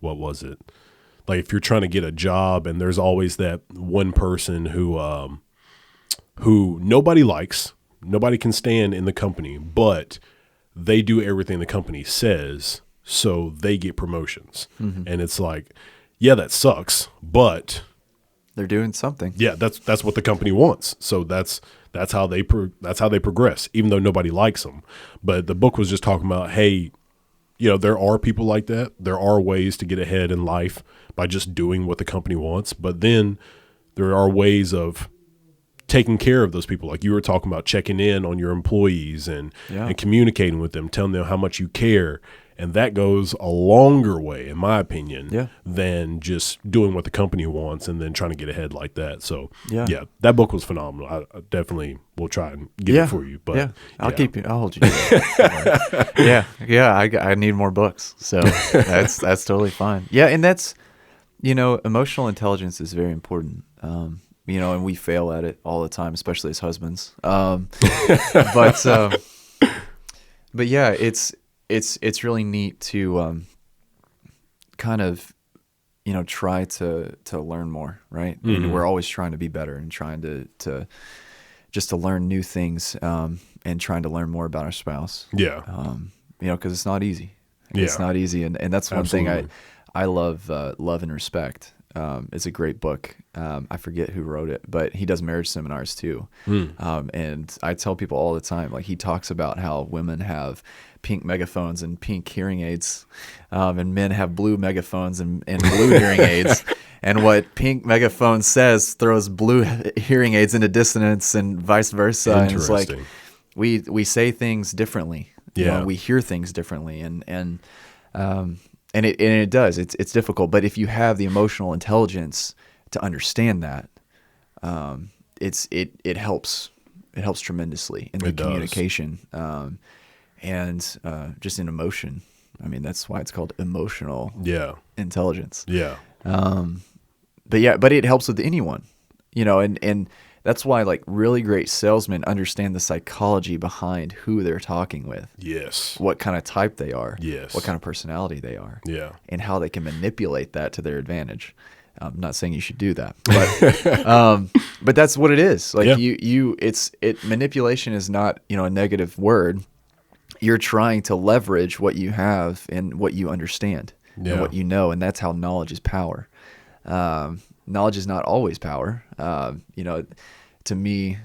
what was it? Like if you're trying to get a job and there's always that one person who nobody likes, nobody can stand in the company, but they do everything the company says, so they get promotions. Mm-hmm. And it's like, yeah, that sucks, but they're doing something. Yeah, that's what the company wants. So that's how they progress, even though nobody likes them. But the book was just talking about, hey, you know, there are people like that. There are ways to get ahead in life by just doing what the company wants. But then there are ways of taking care of those people. Like you were talking about checking in on your employees and communicating with them, telling them how much you care. And that goes a longer way, in my opinion, than just doing what the company wants and then trying to get ahead like that. So, yeah that book was phenomenal. I definitely will try and get it for you. But I'll hold you to that. I need more books. So that's totally fine. Yeah, and that's, you know, emotional intelligence is very important. You know, and we fail at it all the time, especially as husbands. But yeah, it's really neat to kind of, you know, try to learn more, right? Mm-hmm. And we're always trying to be better and trying to just to learn new things and trying to learn more about our spouse. Yeah. You know, because it's not easy. It's not easy, and that's one thing I love. Love and Respect. It's a great book. I forget who wrote it, but he does marriage seminars too. And I tell people all the time, like he talks about how women have pink megaphones and pink hearing aids, and men have blue megaphones and blue hearing aids. And what pink megaphone says throws blue hearing aids into dissonance and vice versa. And it's like we say things differently. You know, we hear things differently, and it does. It's difficult, but if you have the emotional intelligence to understand that, it helps. It helps tremendously in the communication, and just in emotion. I mean, that's why it's called emotional intelligence. Yeah. But it helps with anyone, you know, and that's why like really great salesmen understand the psychology behind who they're talking with. Yes. What kind of type they are. Yes. What kind of personality they are. Yeah. And how they can manipulate that to their advantage. I'm not saying you should do that, but that's what it is. Like manipulation is not, you know, a negative word. You're trying to leverage what you have and what you understand and what you know. And that's how knowledge is power. Knowledge is not always power. You know, to me,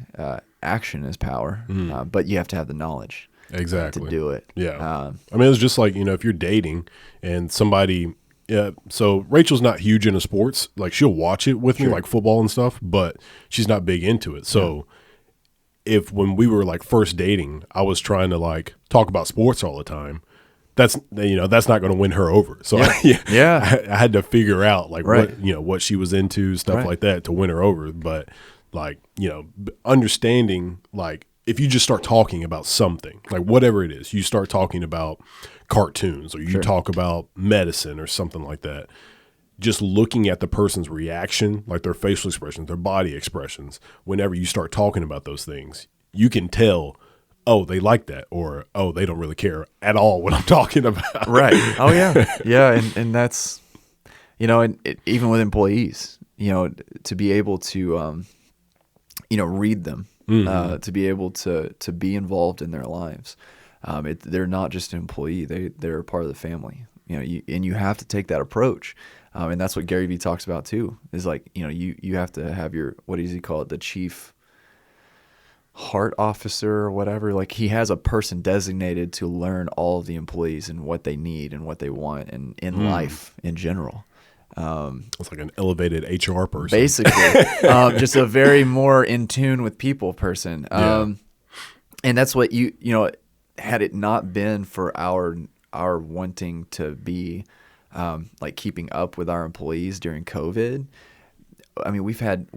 action is power, but you have to have the knowledge to do it. Yeah. I mean, it's just like, you know, if you're dating and somebody, so Rachel's not huge into sports. Like she'll watch it with me, like football and stuff, but she's not big into it. So if when we were like first dating, I was trying to like talk about sports all the time, that's not going to win her over. So I had to figure out like what she was into, stuff like that to win her over. But like, you know, understanding like if you just start talking about something, like whatever it is, you start talking about cartoons or you talk about medicine or something like that, just looking at the person's reaction, like their facial expressions, their body expressions, whenever you start talking about those things, you can tell, oh, they like that, or, oh, they don't really care at all what I'm talking about. Right. Oh, yeah. Yeah, and that's, you know, and even with employees, you know, to be able to, you know, read them, to be able to be involved in their lives. They're not just an employee. They're a part of the family, you know, and you have to take that approach. And that's what Gary Vee talks about too, is like, you know, you have to have your, what does he call it? The chief heart officer or whatever. Like he has a person designated to learn all of the employees and what they need and what they want and in life in general. It's like an elevated HR person. Basically, just a very more in tune with people person. And that's what you know, had it not been for our wanting to be like keeping up with our employees during COVID. I mean, we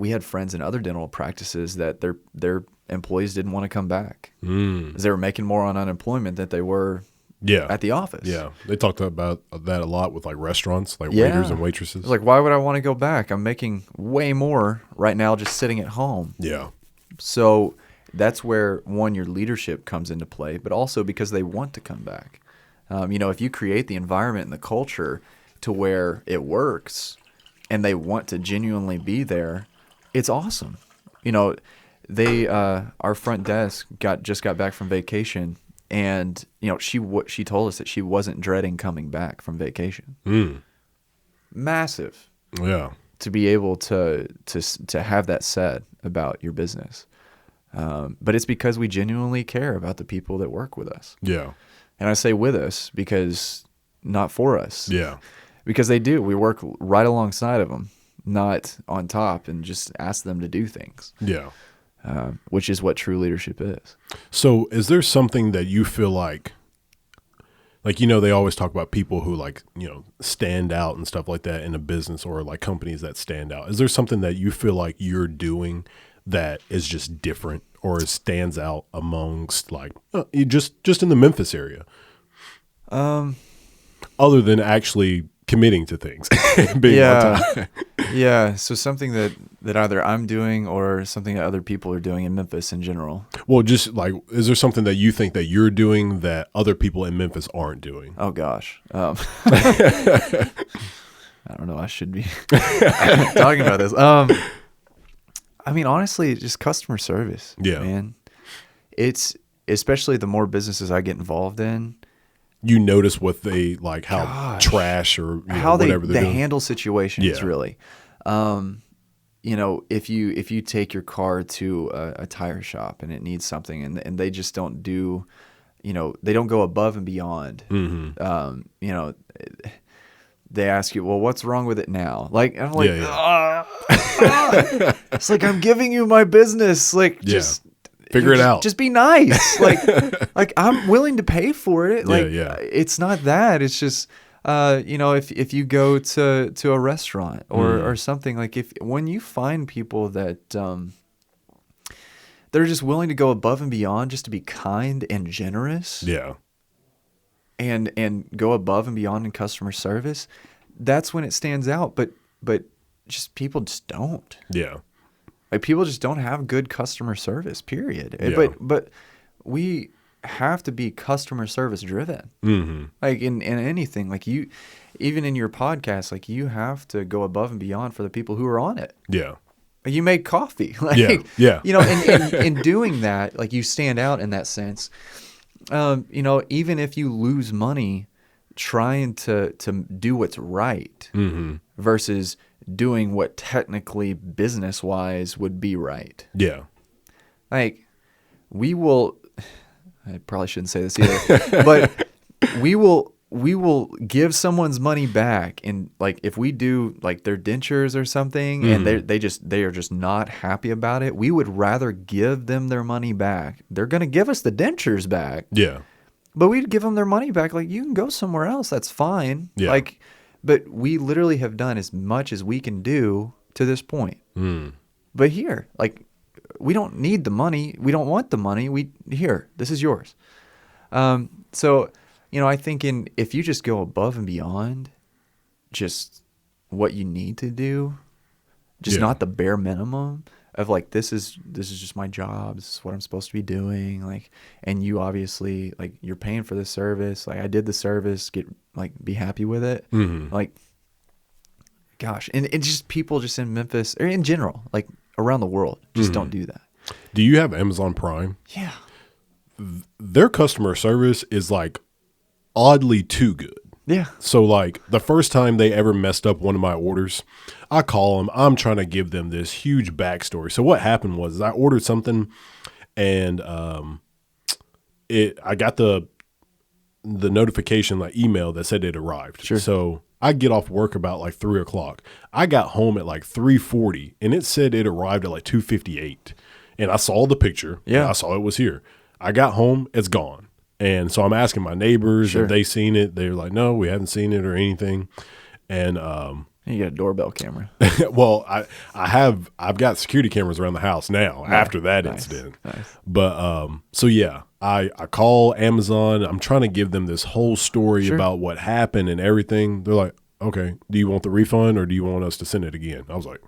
had friends in other dental practices that their employees didn't want to come back. They were making more on unemployment than they were at the office. Yeah. They talked about that a lot with like restaurants, like waiters and waitresses. It's like, why would I want to go back? I'm making way more right now just sitting at home. Yeah. So that's where, one, your leadership comes into play, but also because they want to come back. If you create the environment and the culture to where it works and they want to genuinely be there, it's awesome. Our front desk just got back from vacation, and she told us that she wasn't dreading coming back from vacation. Massive. Yeah. To be able to have that said about your business. But it's because we genuinely care about the people that work with us. Yeah. And I say with us because not for us. Yeah. Because they do. We work right alongside of them, not on top and just ask them to do things. Yeah. Which is what true leadership is. So is there something that you feel like, they always talk about people who stand out and stuff like that in a business, or like companies that stand out. Is there something that you feel like you're doing that is just different or stands out amongst just in the Memphis area? Other than actually committing to things, being on time. Yeah. So something that either I'm doing or something that other people are doing in Memphis in general. Well, just is there something that you think that you're doing that other people in Memphis aren't doing? Oh gosh. I don't know. I should be talking about this. Honestly, just customer service. Yeah, man. It's especially the more businesses I get involved in. You notice what they how trash or how whatever they doing. handle situations. Really, if you take your car to a tire shop and it needs something, and they just don't do, they don't go above and beyond. Mm-hmm. They ask you, well, what's wrong with it now? I'm like, it's like, I'm giving you my business. Just figure it out. Just be nice. I'm willing to pay for it. It's not that. It's just, if you go to a restaurant or something, when you find people that they're just willing to go above and beyond just to be kind and generous. Yeah. And go above and beyond in customer service, that's when it stands out. But just people just don't. Yeah. People just don't have good customer service, period. Yeah. But we have to be customer service driven. Mm-hmm. In anything, even in your podcast, you have to go above and beyond for the people who are on it. Yeah. You make coffee. Yeah. In doing that, you stand out in that sense. Even if you lose money trying to do what's right, mm-hmm. versus doing what technically business wise would be right. Yeah. We will, I probably shouldn't say this either, but we will give someone's money back. And if we do their dentures or something, mm-hmm. and they are just not happy about it, we would rather give them their money back. They're going to give us the dentures back. Yeah. But we'd give them their money back. You can go somewhere else. That's fine. Yeah. But we literally have done as much as we can do to this point. Mm. But here, we don't need the money. We don't want the money. This is yours. So, I think if you just go above and beyond just what you need to do, just not the bare minimum of this is just my job. This is what I'm supposed to be doing. And you obviously you're paying for this service. I did the service, be happy with it. Mm-hmm. Gosh. And it's just people just in Memphis or in general, around the world, just mm-hmm. don't do that. Do you have Amazon Prime? Yeah. Their customer service is oddly too good. Yeah. So the first time they ever messed up one of my orders, I call them. I'm trying to give them this huge backstory. So what happened was I ordered something, and I got the notification email that said it arrived. Sure. So I get off work about 3:00. I got home at 3:40, and it said it arrived at 2:58. And I saw the picture. Yeah. I saw it was here. I got home, it's gone. And so I'm asking my neighbors if they seen it. They're like, no, we haven't seen it or anything. And you got a doorbell camera. well, I've got security cameras around the house now after that incident. Nice. But so yeah, I call Amazon. I'm trying to give them this whole story about what happened and everything. They're like, okay, do you want the refund or do you want us to send it again? I was like,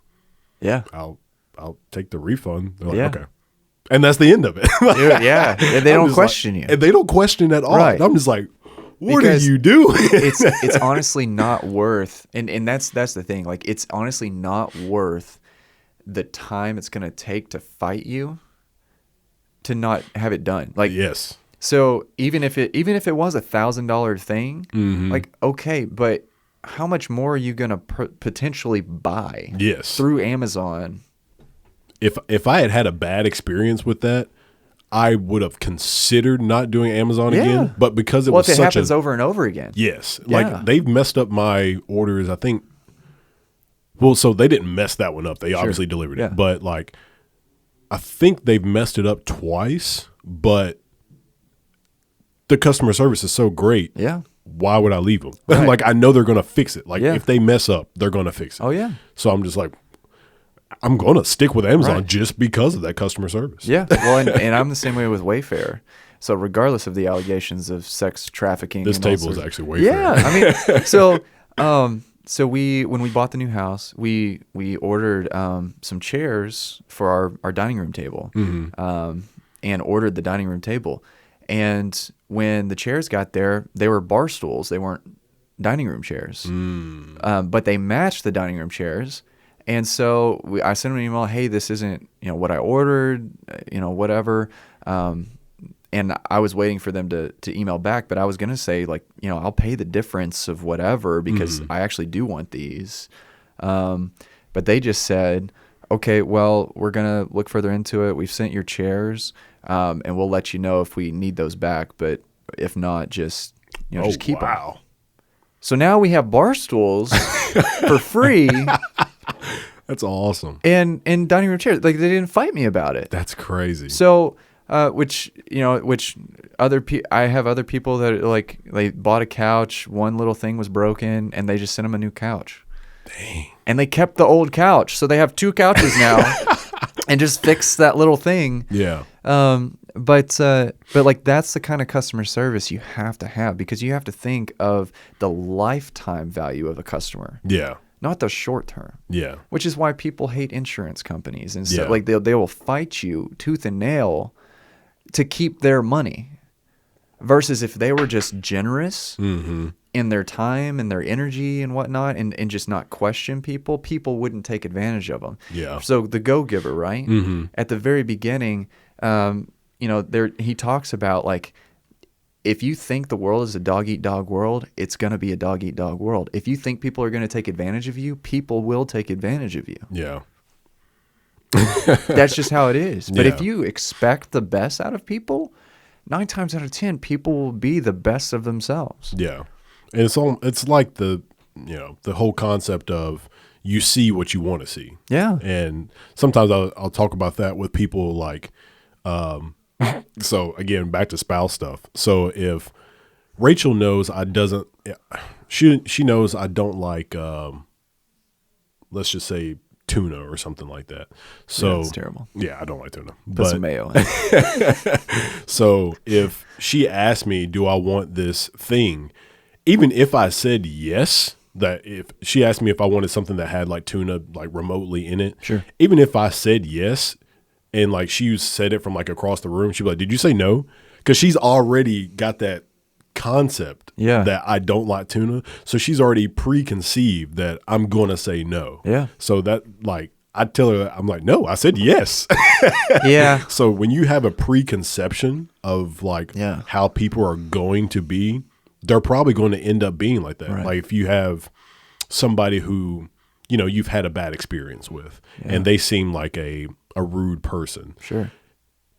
yeah, I'll take the refund. They're like, okay. And that's the end of it. Yeah. And they don't question you. And they don't question at all. Right. And I'm just like, what Because are you doing? it's honestly not worth, and that's the thing. Like, it's honestly not worth the time it's going to take to fight you to not have it done. Like, yes. So even if it was $1,000 thing, like, okay, but how much more are you going to potentially buy through Amazon? If I had a bad experience with that, I would have considered not doing Amazon again. But because it was if it such happens over and over again. Yes. Like, they've messed up my orders, I think. Well, so they didn't mess that one up. They obviously delivered it. But, like, I think they've messed it up twice, but the customer service is so great. Yeah. Why would I leave them? Right. Like, I know they're going to fix it. Like, if they mess up, they're going to fix it. Oh, yeah. So I'm just like, I'm going to stick with Amazon just because of that customer service. Yeah. Well, and I'm the same way with Wayfair. So regardless of the allegations of sex trafficking. This table is actually Wayfair. Yeah. I mean, so when we bought the new house, we ordered some chairs for our dining room table, and ordered the dining room table. And when the chairs got there, they were bar stools. They weren't dining room chairs, but they matched the dining room chairs. And so I sent them an email, hey, this isn't what I ordered, whatever. And I was waiting for them to email back, but I was going to say, like, I'll pay the difference of whatever because I actually do want these. But they just said, okay, well, we're going to look further into it. We've sent your chairs, and we'll let you know if we need those back. But if not, just keep them. So now we have bar stools for free. That's awesome. And dining room chairs. Like, they didn't fight me about it. That's crazy. So... which I have other people that, like, they bought a couch, one little thing was broken, and they just sent them a new couch. Dang. And they kept the old couch, so they have two couches now, and just fixed that little thing. Yeah. But like, that's the kind of customer service you have to have, because you have to think of the lifetime value of a customer. Yeah. Not the short term. Yeah. Which is why people hate insurance companies and stuff. Like, they will fight you tooth and nail to keep their money, versus if they were just generous in their time and their energy and whatnot, and just not question people wouldn't take advantage of them. Yeah. So the go-giver, right? At the very beginning, he talks about, like, if you think the world is a dog-eat-dog world, it's going to be a dog-eat-dog world. If you think people are going to take advantage of you, people will take advantage of you. Yeah. That's just how it is. But if you expect the best out of people, 9 times out of 10, people will be the best of themselves. Yeah. And it's like the whole concept of you see what you want to see. Yeah. And sometimes I'll talk about that with people, like, so again, back to spouse stuff. So if Rachel knows she knows I don't like, let's just say, tuna or something like that. So it's terrible. Yeah, I don't like tuna. Put some mayo in. So if she asked me, do I want this thing, even if I said yes, that if she asked me if I wanted something that had, like, tuna, like, remotely in it, sure, even if I said yes, and, like, she said it from, like, across the room, she'd be like, did you say no? Because she's already got that concept that I don't like tuna. So she's already preconceived that I'm going to say no. Yeah. So that, like, I tell her, I'm like, no, I said yes. Yeah. So when you have a preconception of, like, how people are going to be, they're probably going to end up being like that. Right. Like, if you have somebody who, you've had a bad experience with, and they seem like a rude person. Sure.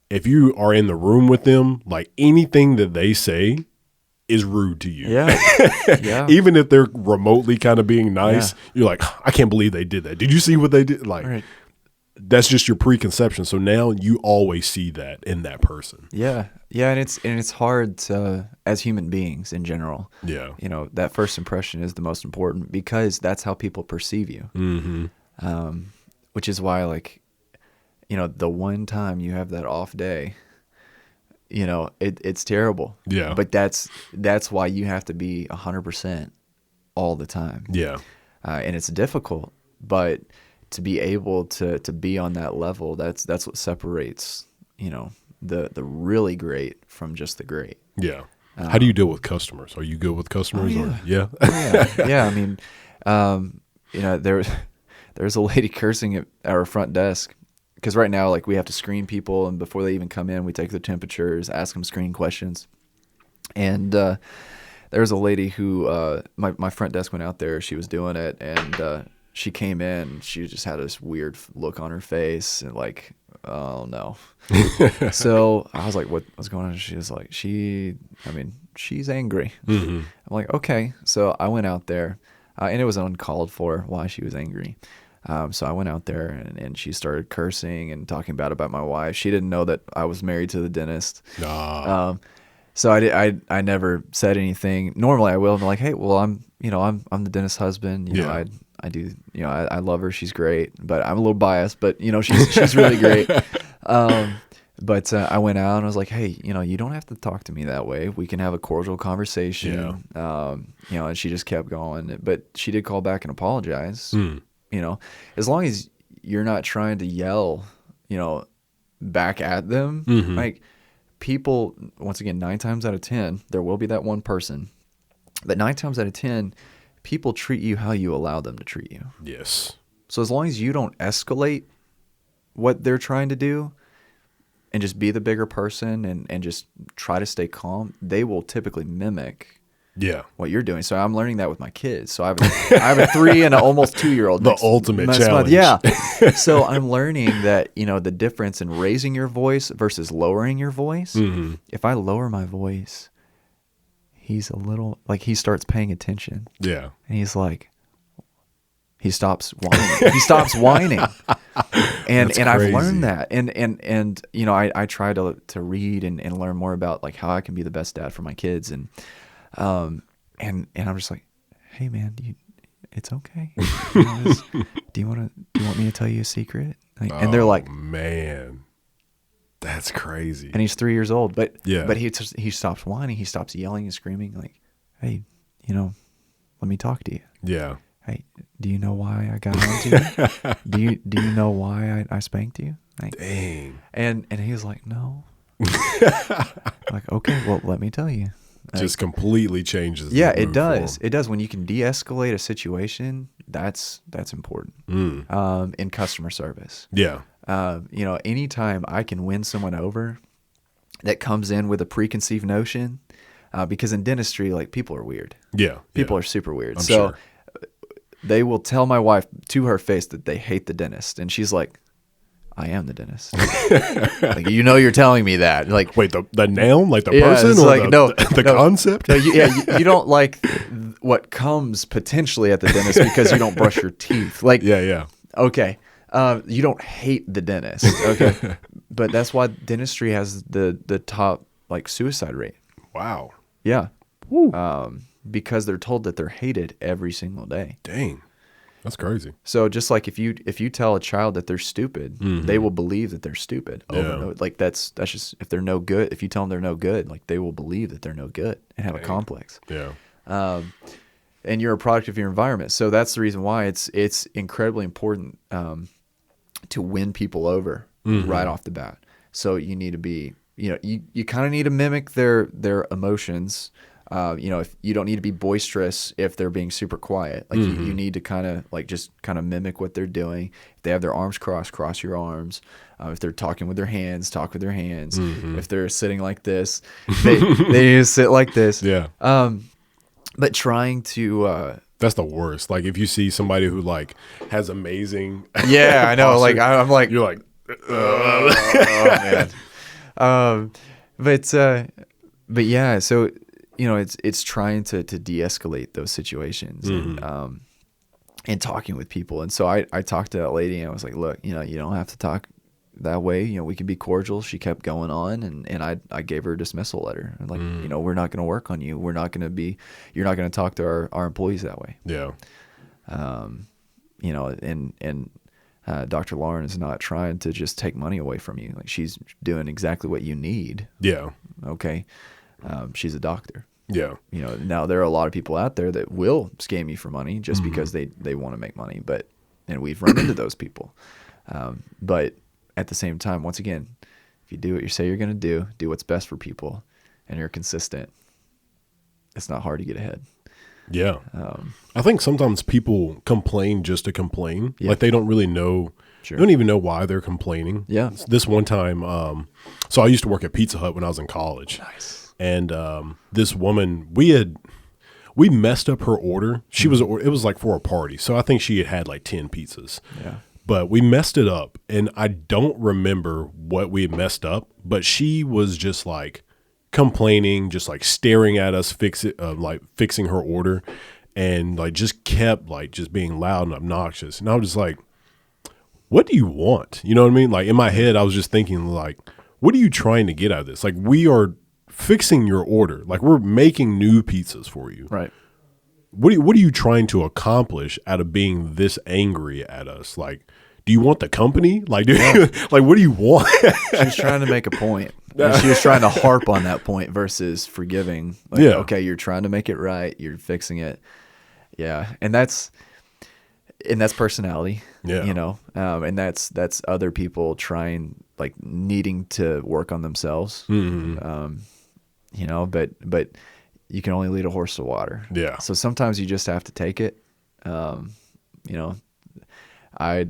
If you are in the room with them, like, anything that they say is rude to you. Yeah. Yeah. Even if they're remotely kind of being nice, you're like, I can't believe they did that. Did you see what they did? Like, that's just your preconception. So now you always see that in that person. Yeah. Yeah. And it's hard to, as human beings in general. Yeah. That first impression is the most important, because that's how people perceive you. Mm-hmm. Which is why, like, the one time you have that off day, it's terrible. Yeah. But that's why you have to be 100% all the time. Yeah. And it's difficult, but to be able to be on that level, that's what separates the really great from just the great. Yeah. How do you deal with customers? Are you good with customers? Oh, yeah. Yeah. I mean, there's a lady cursing at our front desk because right now, like, we have to screen people, and before they even come in, we take their temperatures, ask them screening questions. And there's a lady who my front desk went out there. She was doing it, and she came in. And she just had this weird look on her face, and like, oh no. So I was like, what's going on? She was like, she's angry. Mm-hmm. I'm like, okay. So I went out there, and it was uncalled for why she was angry. So I went out there, and she started cursing and talking bad about my wife. She didn't know that I was married to the dentist. So I never said anything. Normally I will. I'm like, hey, well, I'm the dentist's husband. I do, I love her. She's great, but I'm a little biased, but she's really great. But I went out and I was like, hey, you don't have to talk to me that way. We can have a cordial conversation. And she just kept going, but she did call back and apologize. As long as you're not trying to yell, back at them, like, people, once again, 9 times out of 10, there will be that one person, but 9 times out of 10, people treat you how you allow them to treat you. Yes. So as long as you don't escalate what they're trying to do and just be the bigger person and just try to stay calm, they will typically mimic what you're doing. So I'm learning that with my kids. So I have a 3 and an almost 2-year-old. The ultimate challenge. Yeah. So I'm learning that, the difference in raising your voice versus lowering your voice. Mm-hmm. If I lower my voice, he's a little, like, he starts paying attention. Yeah. And he's like, he stops whining. He stops whining. And I've learned that. And I try to read and learn more about, like, how I can be the best dad for my kids. And I'm just like, hey man, it's okay. Do you want me to tell you a secret? And they're like, man, that's crazy. And he's 3 years old, but he stops whining. He stops yelling and screaming, like, hey, let me talk to you. Yeah. Hey, do you know why I got on to you? Do you know why I spanked you? Like, dang. And he was like, no. Like, okay, well, let me tell you. Just completely changes. Yeah, it does. It does. When you can de-escalate a situation, that's important. In customer service. Yeah. Anytime I can win someone over that comes in with a preconceived notion, because in dentistry, like, people are weird. Yeah. People are super weird. I'm sure. They will tell my wife to her face that they hate the dentist, and she's like, I am the dentist. Like, you're telling me that. Like, wait, the noun, like the person, or like, the concept? No, you don't like what comes potentially at the dentist because you don't brush your teeth. Like, yeah. Okay, you don't hate the dentist. Okay, but that's why dentistry has the top, like, suicide rate. Wow. Yeah. Because they're told that they're hated every single day. Dang. That's crazy. So just like if you tell a child that they're stupid, they will believe that they're stupid. Like, that's just, if they're no good, if you tell them they're no good, like, they will believe that they're no good and have a complex. Yeah. And you're a product of your environment. So that's the reason why it's incredibly important to win people over right off the bat. So you need to be, you kind of need to mimic their emotions. If you don't need to be boisterous if they're being super quiet, like, you need to kind of, like, just kind of mimic what they're doing. If they have their arms cross your arms. If they're talking with their hands, talk with their hands. If they're sitting like this, they sit like this. Yeah. But trying to, that's the worst. Like, if you see somebody who, like, has amazing, yeah, I know. Like, I'm like, you're like, oh man. But yeah, so, it's trying to de-escalate those situations and talking with people. And so I talked to that lady and I was like, look, you don't have to talk that way. We can be cordial. She kept going on, and I gave her a dismissal letter. I'm like, we're not going to work on you. You're not going to talk to our employees that way. Yeah. And Dr. Lauren is not trying to just take money away from you. Like, she's doing exactly what you need. Yeah. Okay. She's a doctor. Yeah. Now there are a lot of people out there that will scam you for money just because they want to make money, and we've run into those people. But at the same time, once again, if you do what you say you're going to do what's best for people, and you're consistent, it's not hard to get ahead. Yeah. I think sometimes people complain just to complain. Yeah. Like they don't really know. Sure. They don't even know why they're complaining. Yeah. This one time, so I used to work at Pizza Hut when I was in college. Nice. And this woman, we messed up her order. It was like for a party. So I think she had like 10 pizzas. Yeah. But we messed it up. And I don't remember what we had messed up, but she was just like complaining, just like staring at us, fixing her order, and like just kept like just being loud and obnoxious. And I was just like, what do you want? You know what I mean? Like in my head, I was just thinking like, what are you trying to get out of this? Like we are fixing your order. Like we're making new pizzas for you. Right. What are you trying to accomplish out of being this angry at us? Like, do you want the company? Like, like what do you want? She was trying to make a point. And she was trying to harp on that point versus forgiving. Like, Yeah. okay, you're trying to make it right. You're fixing it. Yeah. And that's personality. Yeah. You know, and that's other people trying, like needing to work on themselves. Mm-hmm. You know, but you can only lead a horse to water. Yeah. So sometimes you just have to take it. You know, I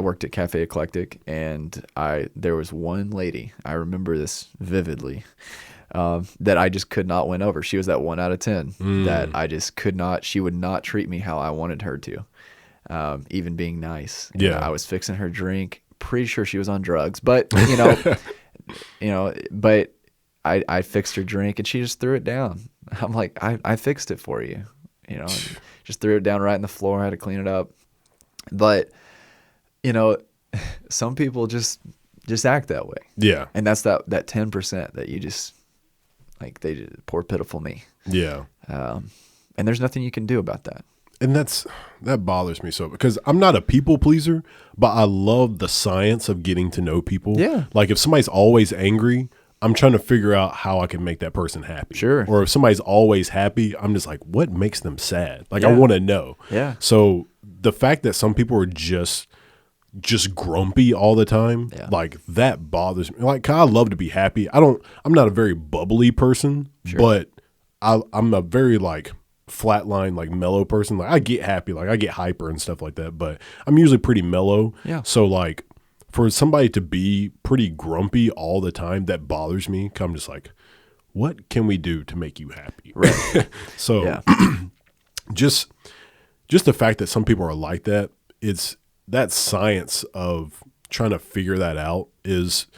worked at Cafe Eclectic, and there was one lady, I remember this vividly, that I just could not win over. She was that 1 out of 10 that I just could not. She would not treat me how I wanted her to, even being nice. Yeah. I was fixing her drink. Pretty sure she was on drugs, but but I fixed her drink, and she just threw it down. I'm like, I fixed it for you, you know, just threw it down right on the floor. I had to clean it up. But, you know, some people just act that way. Yeah. And that's that 10% that you just, like, poor pitiful me. Yeah. And there's nothing you can do about that. And that bothers me so, because I'm not a people pleaser, but I love the science of getting to know people. Yeah. Like if somebody's always angry, I'm trying to figure out how I can make that person happy. Sure. Or if somebody's always happy, I'm just like, what makes them sad? Like Yeah. I want to know. Yeah. So the fact that some people are just grumpy all the time, Yeah. like that bothers me. Like I love to be happy. I'm not a very bubbly person, Sure. but I'm a very like flatline, like mellow person. Like I get happy, like I get hyper and stuff like that, but I'm usually pretty mellow. Yeah. So like for somebody to be pretty grumpy all the time, that bothers me. I'm just like, what can we do to make you happy? Right. So Yeah. just the fact that some people are like that, it's that science of trying to figure that out is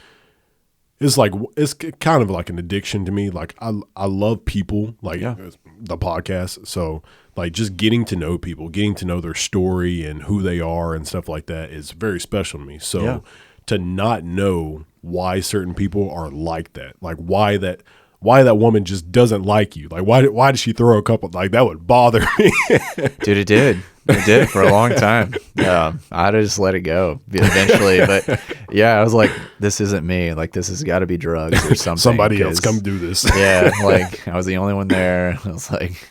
like, it's kind of like an addiction to me. Like I love people, like Yeah. the podcast. So like just getting to know people, getting to know their story and who they are and stuff like that is very special to me. So Yeah. to not know why certain people are like that, like why that woman just doesn't like you. Like why did she throw a couple, like that would bother me. Dude, it did. It did for a long time. I'd just let it go eventually. But yeah, I was like, this isn't me. Like, this has got to be drugs or something. Somebody else come do this. Yeah, like I was the only one there. I was like,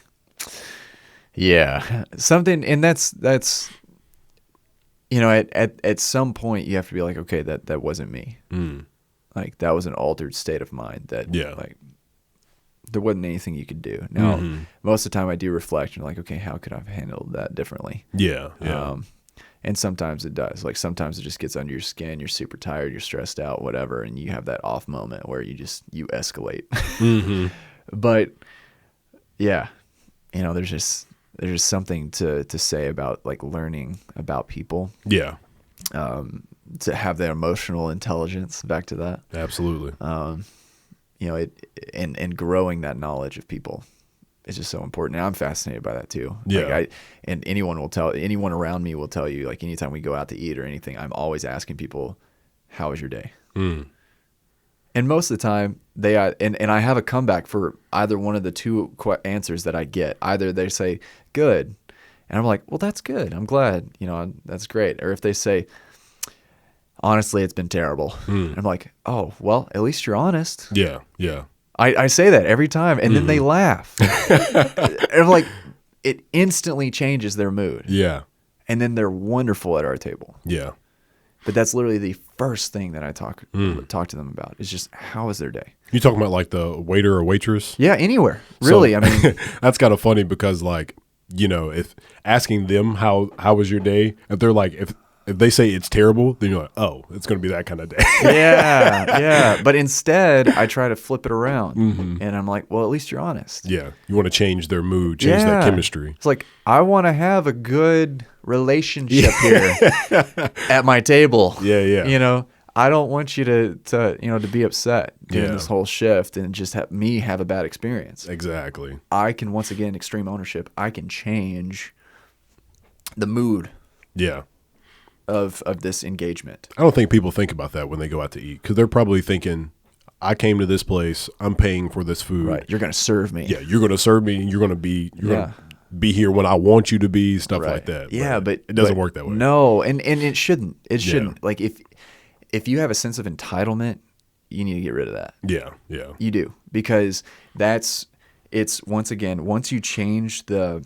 yeah, something. And that's you know, at some point you have to be like, okay, that wasn't me. Like that was an altered state of mind that like there wasn't anything you could do. Now, most of the time I do reflect and like, okay, how could I have handled that differently? Yeah. And sometimes it does. Like sometimes it just gets under your skin. You're super tired. You're stressed out, whatever. And you have that off moment where you escalate. But yeah, you know, there's just something to say about like learning about people. Yeah. To have that emotional intelligence, back to that. Absolutely. You know, and growing that knowledge of people is just so important. And I'm fascinated by that too. Yeah. Like anyone around me will tell you, like anytime we go out to eat or anything, I'm always asking people, how was your day? And most of the time and I have a comeback for either one of the two answers that I get. Either they say, good. And I'm like, well, that's good. I'm glad, you know, that's great. Or if they say, honestly, it's been terrible. I'm like, oh, well, at least you're honest. Yeah. Yeah. I say that every time, and then they laugh. And I'm like, it instantly changes their mood. Yeah. And then they're wonderful at our table. Yeah. But that's literally the first thing that I talk to them about is just how was their day. You talking about like the waiter or waitress? Yeah, anywhere really. So, I mean, that's kind of funny because like, you know, if asking them how was your day, if they're like if they say it's terrible, then you're like, oh, it's going to be that kind of day. yeah. But instead, I try to flip it around, and I'm like, well, at least you're honest. Yeah, you want to change their mood, change that chemistry. It's like I want to have a good relationship here at my table. Yeah. You know, I don't want you to be upset during this whole shift and just have me have a bad experience. Exactly. I can, once again, extreme ownership. I can change the mood. Yeah. Of this engagement. I don't think people think about that when they go out to eat because they're probably thinking, I came to this place, I'm paying for this food. Right. You're going to serve me. Yeah, you're going to serve me and you're going to be here when I want you to be, stuff like that. Yeah, but it doesn't work that way. No, and it shouldn't. It shouldn't. Like if you have a sense of entitlement, you need to get rid of that. Yeah. You do, because it's once again, once you change the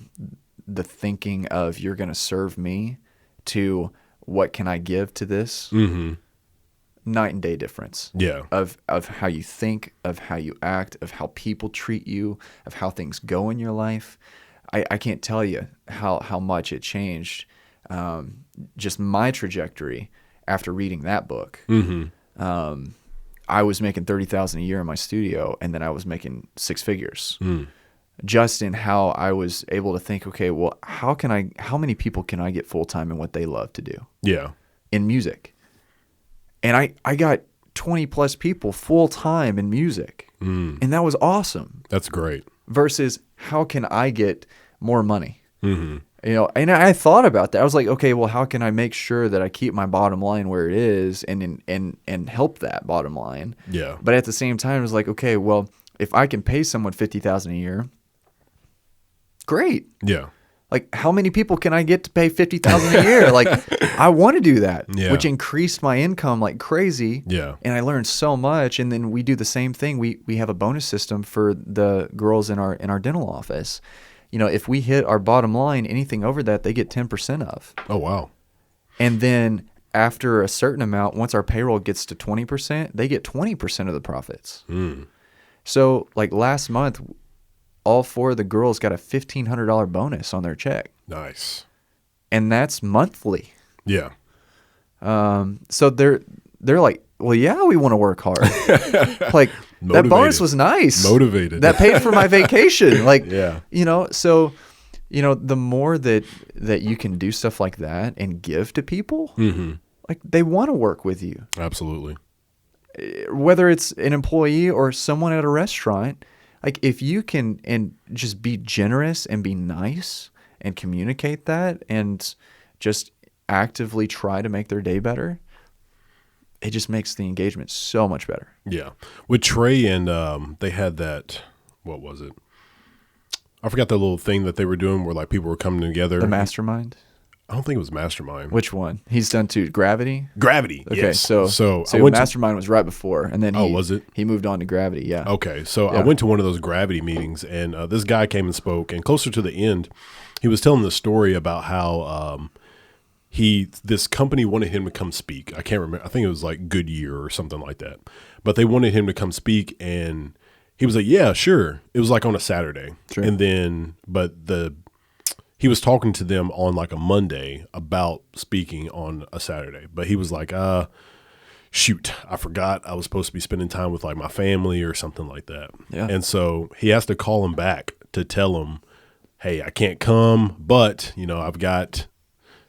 thinking of you're going to serve me to what can I give to this? Night and day difference. Yeah. Of how you think, of how you act, of how people treat you, of how things go in your life. I can't tell you how much it changed just my trajectory after reading that book. I was making $30,000 a year in my studio, and then I was making six figures. Just in how I was able to think, okay, well, how many people can I get full time in what they love to do? Yeah. In music. And I got 20 plus people full time in music. And that was awesome. That's great. Versus how can I get more money? You know, and I thought about that. I was like, okay, well, how can I make sure that I keep my bottom line where it is and help that bottom line? Yeah. But at the same time, it was like, okay, well, if I can pay someone $50,000 a year, great. Yeah. Like, how many people can I get to pay $50,000 a year? Like, I want to do that, which increased my income like crazy. Yeah. And I learned so much. And then we do the same thing. We have a bonus system for the girls in our dental office. You know, if we hit our bottom line, anything over that, they get 10% of. Oh, wow. And then after a certain amount, once our payroll gets to 20%, they get 20% of the profits. So, like last month, all four of the girls got a $1,500 bonus on their check. Nice. And that's monthly. Yeah. So they're like, well, yeah, we want to work hard. Like Motivated. That bonus was nice. Motivated. That paid for my vacation. Like, yeah. You know, so, you know, the more that you can do stuff like that and give to people, like they want to work with you. Absolutely. Whether it's an employee or someone at a restaurant, like if you can and just be generous and be nice and communicate that and just actively try to make their day better, it just makes the engagement so much better. Yeah. With Trey and they had that, what was it? I forgot that little thing that they were doing where like people were coming together. The mastermind? I don't think it was Mastermind. Which one? He's done two. Gravity? Gravity. Okay, yes. so I went Mastermind was right before, and then was it? He moved on to Gravity. Yeah. Okay, so I went to one of those Gravity meetings, and this guy came and spoke, and closer to the end, he was telling the story about how this company wanted him to come speak. I can't remember. I think it was like Goodyear or something like that, but they wanted him to come speak, and he was like, "Yeah, sure." It was like on a Saturday, and then he was talking to them on like a Monday about speaking on a Saturday, but he was like, shoot, I forgot I was supposed to be spending time with like my family or something like that. Yeah. And so he has to call him back to tell him, hey, I can't come, but you know, I've got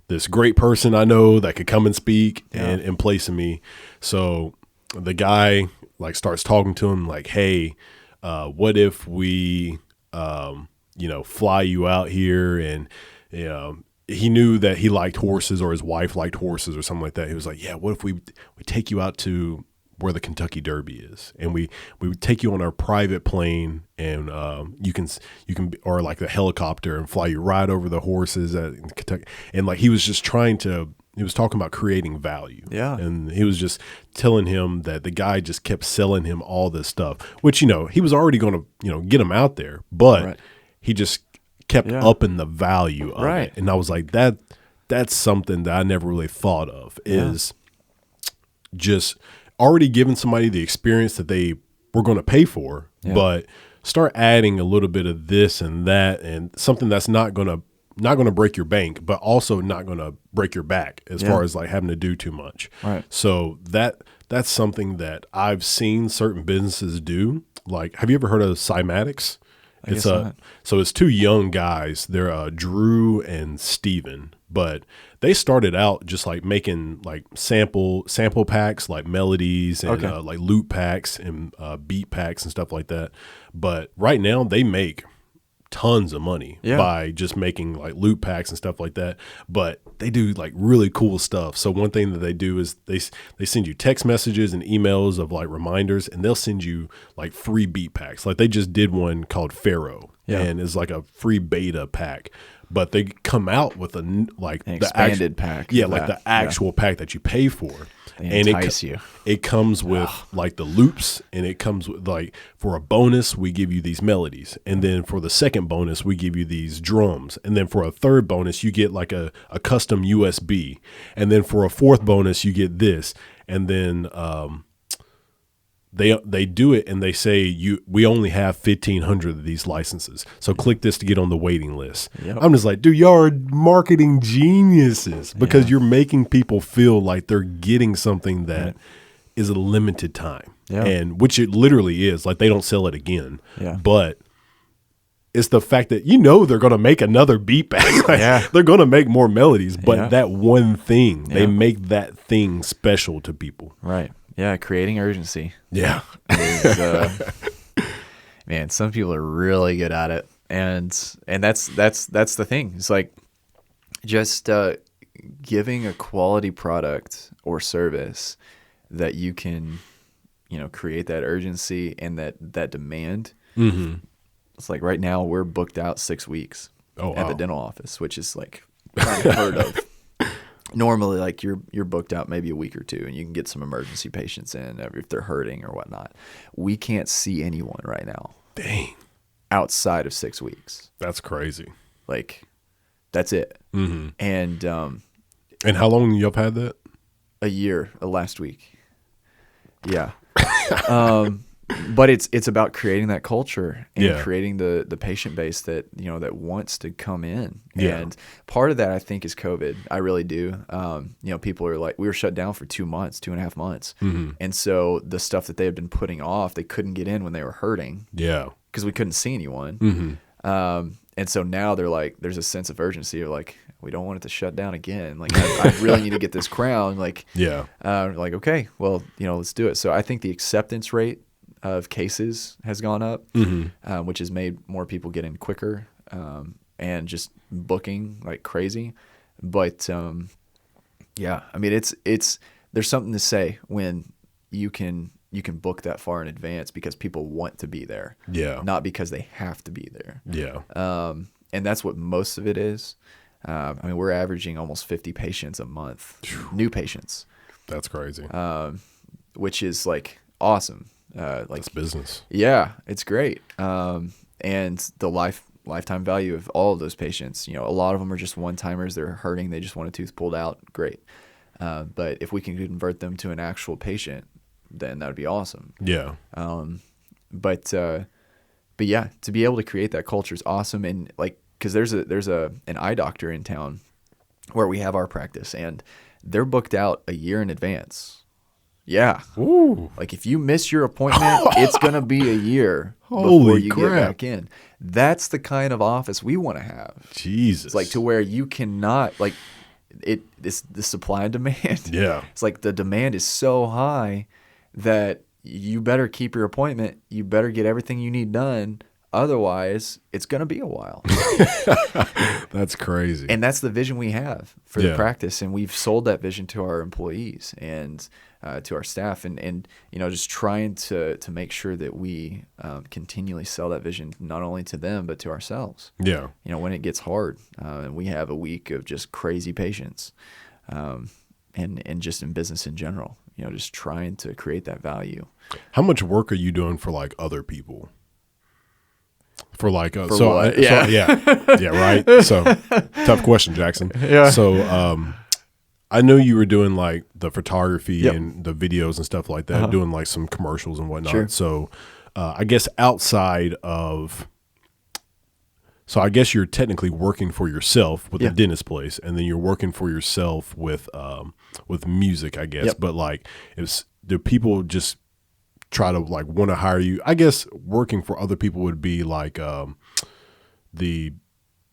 this great person I know that could come and speak and in place of me. So the guy like starts talking to him like, hey, what if we, fly you out here? And, he knew that he liked horses or his wife liked horses or something like that. He was like, yeah, what if we take you out to where the Kentucky Derby is, and we would take you on our private plane, and you can or like the helicopter, and fly you right over the horses at Kentucky. And like he was talking about creating value. Yeah. And he was just telling him that the guy just kept selling him all this stuff, which, he was already going to, get him out there, but he just kept upping the value of it. And I was like, that's something that I never really thought of is just already giving somebody the experience that they were going to pay for, but start adding a little bit of this and that and something that's not going to break your bank, but also not going to break your back as far as like having to do too much. Right. So that's something that I've seen certain businesses do. Like, have you ever heard of Cymatics? So it's two young guys. They're Drew and Steven, but they started out just like making like sample packs, like melodies and like loop packs and beat packs and stuff like that. But right now they make tons of money by just making like loop packs and stuff like that. But they do like really cool stuff. So one thing that they do is they send you text messages and emails of like reminders, and they'll send you like free beat packs. Like they just did one called Pharaoh, and it's like a free beta pack. But they come out with an expanded pack. Yeah, like the actual pack that you pay for. And it comes with like the loops, and it comes with like, for a bonus, we give you these melodies. And then for the second bonus, we give you these drums. And then for a third bonus, you get like a custom USB. And then for a fourth bonus, you get this. And then they do it, and they say we only have 1,500 of these licenses. So click this to get on the waiting list. Yep. I'm just like, dude, y'all are marketing geniuses, because you're making people feel like they're getting something that is a limited time, and which it literally is. Like they don't sell it again, but it's the fact that they're going to make another beat back. They're going to make more melodies, but that one thing, they make that thing special to people. Right. Yeah, creating urgency. Yeah. Man, some people are really good at it. And that's the thing. It's like just giving a quality product or service that you can, create that urgency and that demand. Mm-hmm. It's like right now we're booked out 6 weeks at the dental office, which is like kind of heard of. Normally, like you're booked out maybe a week or two, and you can get some emergency patients in if they're hurting or whatnot. We can't see anyone right now. Dang. Outside of 6 weeks. That's crazy. Like, that's it. Mm-hmm. And how long you've had that? A year, last week. Yeah. But it's about creating that culture and creating the patient base that that wants to come in. And part of that, I think, is COVID. I really do. People are like, we were shut down for 2.5 months, and so the stuff that they had been putting off, they couldn't get in when they were hurting. Yeah, because we couldn't see anyone. And so now they're like, there's a sense of urgency of like, we don't want it to shut down again. Like, I really need to get this crown. Like, like, okay, well, let's do it. So I think the acceptance rate of cases has gone up, which has made more people get in quicker, and just booking like crazy. But I mean, it's there's something to say when you can book that far in advance because people want to be there, not because they have to be there. And that's what most of it is. I mean, we're averaging almost 50 patients a month, new patients. That's crazy. Which is like awesome. That's business. Yeah, it's great. And the lifetime value of all of those patients, a lot of them are just one-timers. They're hurting. They just want a tooth pulled out. Great. But if we can convert them to an actual patient, then that would be awesome. Yeah. But yeah, to be able to create that culture is awesome. And like, cause there's an eye doctor in town where we have our practice, and they're booked out a year in advance. Yeah. Ooh. Like if you miss your appointment, it's going to be a year before you get back in. That's the kind of office we want to have. Jesus. It's like to where you cannot, like, it's the supply and demand. Yeah. It's like the demand is so high that you better keep your appointment. You better get everything you need done. Otherwise, it's going to be a while. That's crazy. And that's the vision we have for the practice. And we've sold that vision to our employees and to our staff, and just trying to make sure that we continually sell that vision not only to them but to ourselves. Yeah. When it gets hard, and we have a week of just crazy patients, and just in business in general, just trying to create that value. How much work are you doing for like other people? For like, right. So tough question, Jackson. Yeah. So, I know you were doing like the photography and the videos and stuff like that, doing like some commercials and whatnot. Sure. So I guess outside of, so I guess you're technically working for yourself with the dentist place, and then you're working for yourself with music, I guess. But like, do people just try to like want to hire you? I guess working for other people would be like the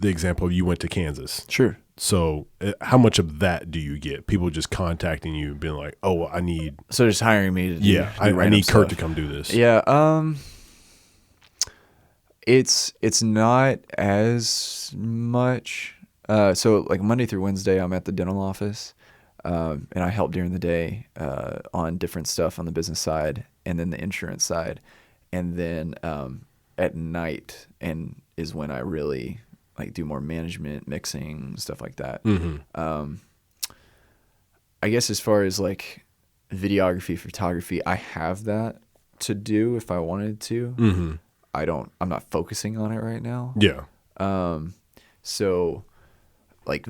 example you went to Kansas. Sure. So how much of that do you get? People just contacting you and being like, oh, I need. So just hiring me to do I need stuff. Kirk to come do this. Yeah. It's not as much. So like Monday through Wednesday, I'm at the dental office, and I help during the day on different stuff on the business side and then the insurance side, and then at night is when I really like do more management, mixing, stuff like that. I guess as far as like videography, photography, I have that to do if I wanted to. I'm not focusing on it right now. Yeah. So like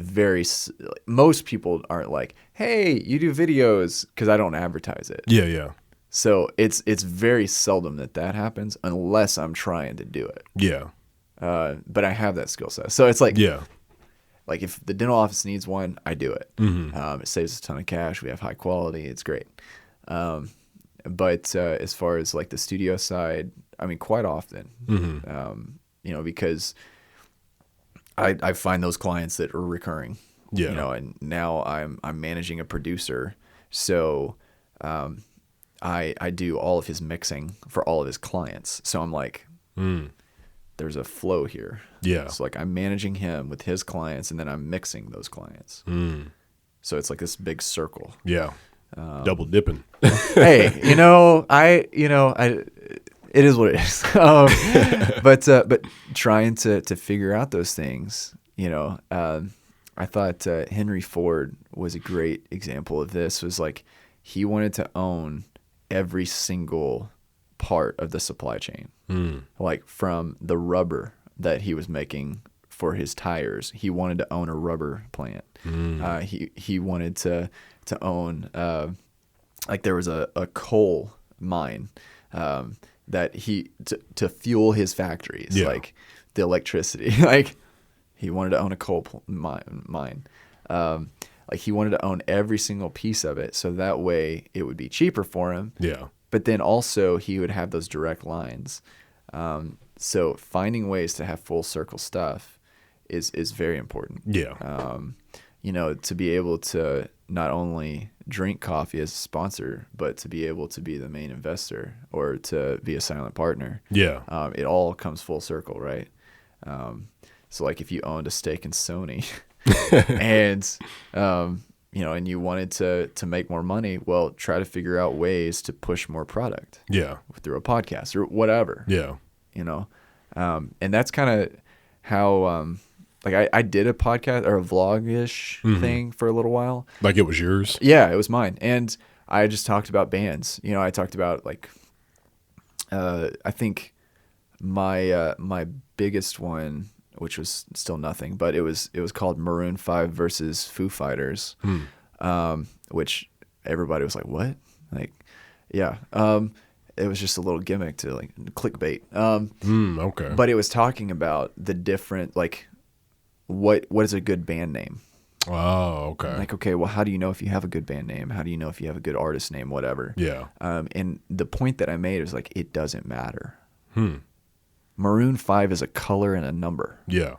most people aren't like, hey, you do videos, because I don't advertise it. Yeah. Yeah. So it's very seldom that happens unless I'm trying to do it. Yeah. But I have that skill set. So it's like, yeah. Like if the dental office needs one, I do it. It saves us a ton of cash. We have high quality. It's great. But as far as like the studio side, I mean, quite often, because I find those clients that are recurring, and now I'm managing a producer. So, I do all of his mixing for all of his clients. So I'm like, there's a flow here. Yeah. So like I'm managing him with his clients, and then I'm mixing those clients. So it's like this big circle. Yeah. Double dipping. Hey, it is what it is. But trying to figure out those things, I thought Henry Ford was a great example of this. Was like he wanted to own every single part of the supply chain, like from the rubber that he was making for his tires. He wanted to own a rubber plant. He wanted to own like there was a coal mine that to fuel his factories, like the electricity. Like he wanted to own a coal mine. Like he wanted to own every single piece of it, so that way it would be cheaper for him. Yeah. But then also he would have those direct lines. So finding ways to have full circle stuff is very important. Yeah. To be able to not only drink coffee as a sponsor, but to be able to be the main investor or to be a silent partner. Yeah. It all comes full circle, right? So like if you owned a stake in Sony and, and you wanted to make more money, well, try to figure out ways to push more product. Yeah. Through a podcast or whatever. Yeah. And that's kind of how, like I did a podcast or a vlog-ish thing for a little while. Like it was yours? Yeah, it was mine. And I just talked about bands. I talked about like, I think my biggest one, which was still nothing, but it was called Maroon 5 versus Foo Fighters, which everybody was like, what? Like, yeah. It was just a little gimmick to like clickbait. Okay. But it was talking about the different, like, what is a good band name? Oh, okay. Like, okay, well, how do you know if you have a good band name? How do you know if you have a good artist name? Whatever. Yeah. And the point that I made was like, it doesn't matter. Maroon 5 is a color and a number. Yeah.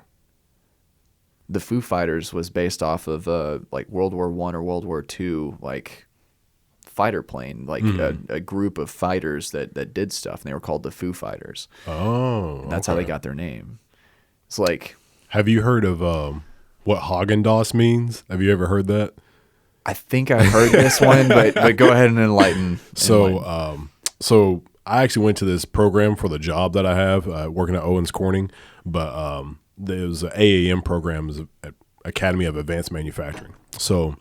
The Foo Fighters was based off of like World War I or World War II, like fighter plane, like a group of fighters that did stuff, and they were called the Foo Fighters. Oh, and that's how they got their name. It's like, have you heard of what Haagen-Dazs means? Have you ever heard that? I think I've heard this one, but go ahead and enlighten. So I actually went to this program for the job that I have working at Owens Corning, but there was an AAM program, is at Academy of Advanced Manufacturing. So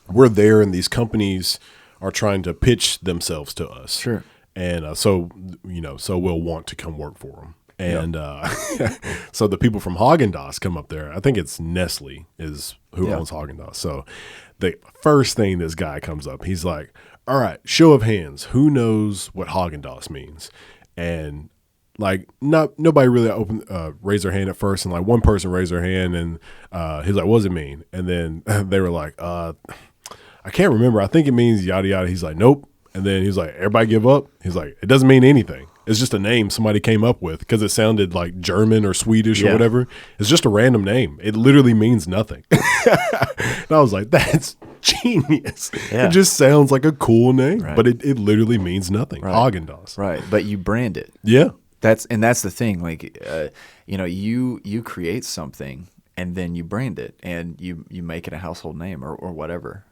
we're there, and these companies are trying to pitch themselves to us. Sure. And so we'll want to come work for them. And so the people from Haagen-Dazs come up there. I think it's Nestle is who owns Haagen-Dazs. So the first thing this guy comes up, he's like, all right, show of hands, who knows what Haagen-Dazs means? And like nobody really raised their hand at first, and like one person raised their hand, and he's like, what does it mean? And then they were like, I can't remember. I think it means yada yada. He's like, nope. And then he's like, everybody give up. He's like, it doesn't mean anything. It's just a name somebody came up with because it sounded like German or Swedish or whatever. It's just a random name. It literally means nothing. And I was like, that's genius. It just sounds like a cool name, but it literally means nothing. Haagen-Dazs. Right. But you brand it. Yeah. That's the thing. Like, you create something and then you brand it and you make it a household name or whatever,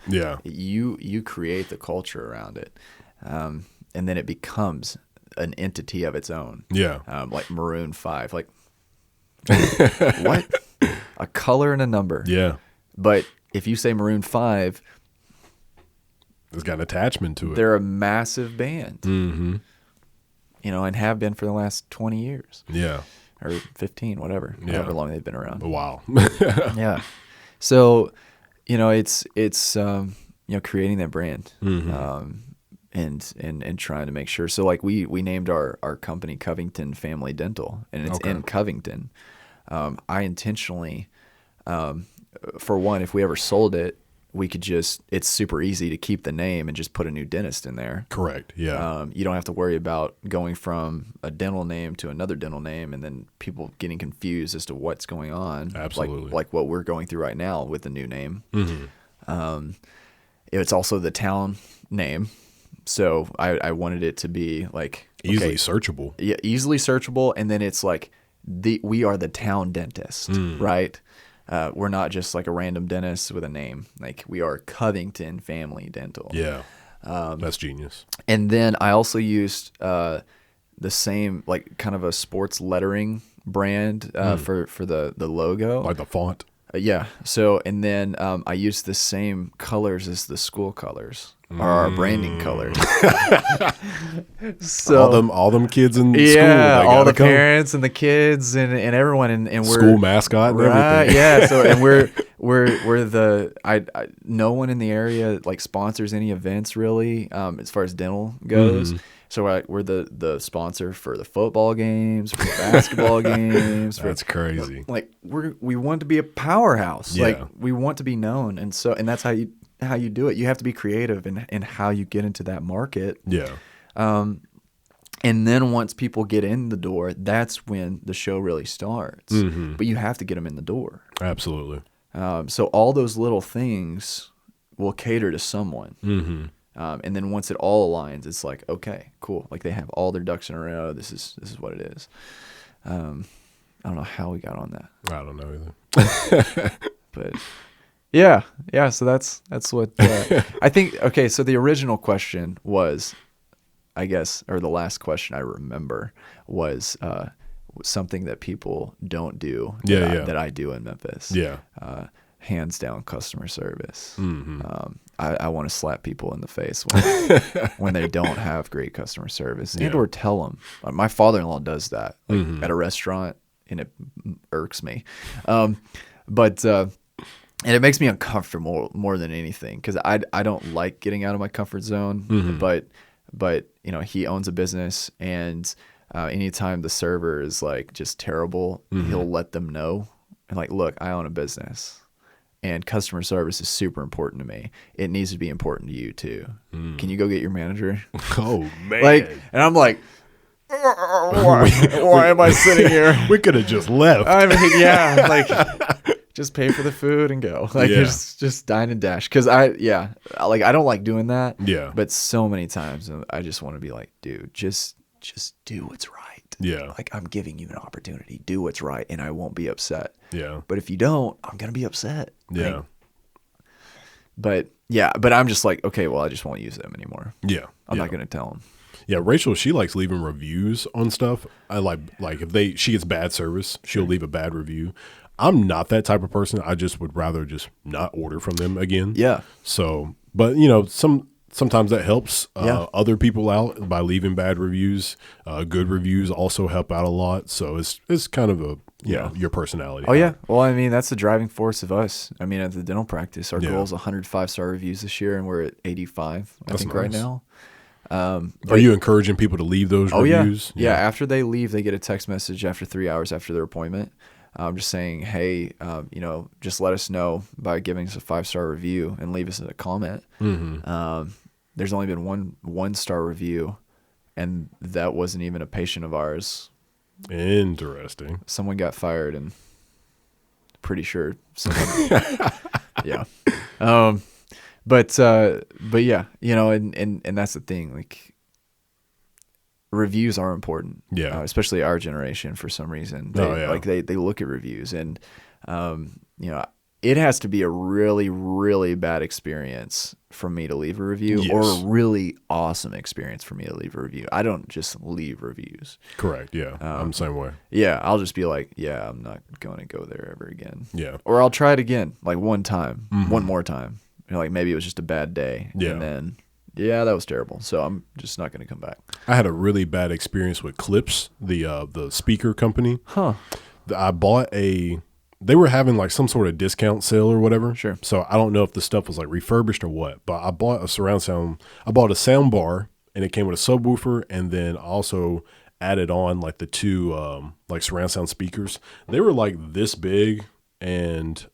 Yeah. You create the culture around it. And then it becomes an entity of its own. Yeah. Like Maroon 5. Like, what? A color and a number. Yeah. But if you say Maroon 5, it's got an attachment to it. They're a massive band. Mm-hmm. And have been for the last 20 years. Yeah. Or 15, whatever. However long they've been around. Wow. Yeah. So, it's creating that brand. Mm-hmm. And trying to make sure. So like we named our company Covington Family Dental, and it's in Covington. I intentionally, for one, if we ever sold it, we could it's super easy to keep the name and just put a new dentist in there. Correct. Yeah. You don't have to worry about going from a dental name to another dental name and then people getting confused as to what's going on. Absolutely. Like what we're going through right now with the new name. Mm-hmm. It's also the town name. So I wanted it to be like easily searchable. Yeah, easily searchable, and then it's like we are the town dentist, right? We're not just like a random dentist with a name. Like we are Covington Family Dental. Yeah, that's genius. And then I also used the same like kind of a sports lettering brand for the logo, like the font. Yeah. So and then I used the same colors as the school colors. Or our branding colors. So all them kids in school. Yeah, all the parents and the kids and everyone and we're school mascot and everything. Yeah. So and we're the no one in the area like sponsors any events really as far as dental goes. Mm-hmm. So we're the sponsor for the football games, for the basketball games. That's crazy. Like we want to be a powerhouse. Yeah. Like we want to be known, and that's how you do it. You have to be creative in how you get into that market. Yeah. And then once people get in the door, that's when the show really starts. Mm-hmm. But you have to get them in the door. Absolutely. So all those little things will cater to someone. Mm-hmm. And then once it all aligns, it's like, okay, cool. Like they have all their ducks in a row. This is what it is. I don't know how we got on that. I don't know either. But yeah. So that's what I think. Okay, so the original question was, I guess, or the last question I remember was something that people don't do. That I do in Memphis. Yeah. Hands down, customer service. Mm-hmm. I want to slap people in the face when they don't have great customer service, and or tell them. My father-in-law does that at a restaurant, and it irks me. And it makes me uncomfortable more than anything because I don't like getting out of my comfort zone. Mm-hmm. But he owns a business, and anytime the server is like just terrible, he'll let them know and like, look, I own a business. And customer service is super important to me. It needs to be important to you too. Can you go get your manager? Oh man! And I'm like, why am I sitting here? We could have just left. I mean, just pay for the food and go. Just dine and dash. Because I don't like doing that. Yeah. But so many times I just want to be like, dude, just do what's right. Yeah. Like I'm giving you an opportunity. Do what's right, and I won't be upset. Yeah. But if you don't, I'm gonna be upset. Yeah. But I'm just like, okay, well, I just won't use them anymore. Yeah. I'm not gonna tell them. Yeah, Rachel, she likes leaving reviews on stuff. I like if she gets bad service, she'll leave a bad review. I'm not that type of person. I just would rather just not order from them again. Yeah. So, but sometimes that helps other people out by leaving bad reviews. Good reviews also help out a lot. So it's kind of a your personality. Oh yeah. Well, I mean, that's the driving force of us. I mean, at the dental practice, our goal is 100 5-star reviews this year, and we're at 85. I think right now. Are you encouraging people to leave those reviews? Yeah. After they leave, they get a text message after 3 hours after their appointment. Just saying, hey, just let us know by giving us a 5-star review and leave us a comment. Mm-hmm. There's only been one 1-star review, and that wasn't even a patient of ours. Interesting. Someone got fired, and pretty sure someone. Yeah. But yeah, and that's the thing. Like, reviews are important. Yeah. Especially our generation for some reason. They look at reviews, and it has to be a really, really bad experience for me to leave a review, or a really awesome experience for me to leave a review. I don't just leave reviews. Correct. Yeah. I'm the same way. Yeah. I'll just be like, yeah, I'm not going to go there ever again. Yeah. Or I'll try it again, like one more time. Like maybe it was just a bad day. Yeah. And then, that was terrible. So I'm just not going to come back. I had a really bad experience with Clips, the speaker company. Huh. I bought they were having like some sort of discount sale or whatever. Sure. So I don't know if the stuff was like refurbished or what, but I bought a surround sound. I bought a sound bar, and it came with a subwoofer, and then also added on like the two like surround sound speakers. They were like this big, and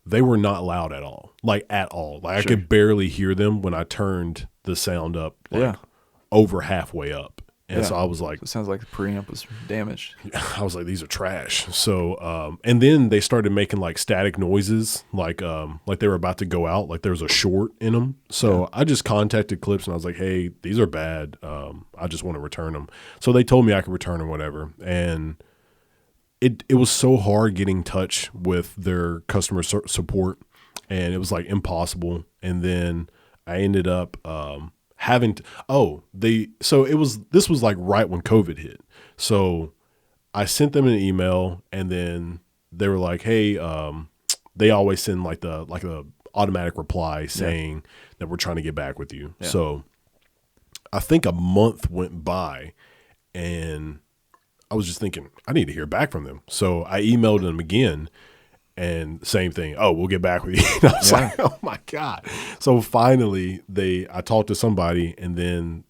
they were not loud at all. Like at all. Like Sure. I could barely hear them when I turned the sound up over halfway up. And so I was like, it sounds like the preamp was damaged. I was like, these are trash. So, and then they started making like static noises, like they were about to go out, like there was a short in them. So I just contacted Clips, and I was like, hey, these are bad. I just want to return them. So they told me I could return them, whatever. And it was so hard getting in touch with their customer support, and it was like impossible. And then I ended up, this was like right when COVID hit. So I sent them an email, and then they were like, hey, they always send like a automatic reply saying that we're trying to get back with you. Yeah. So I think a month went by, and I was just thinking, I need to hear back from them. So I emailed them again, and same thing. Oh, we'll get back with you. And I was like, oh my God. So finally I talked to somebody, and then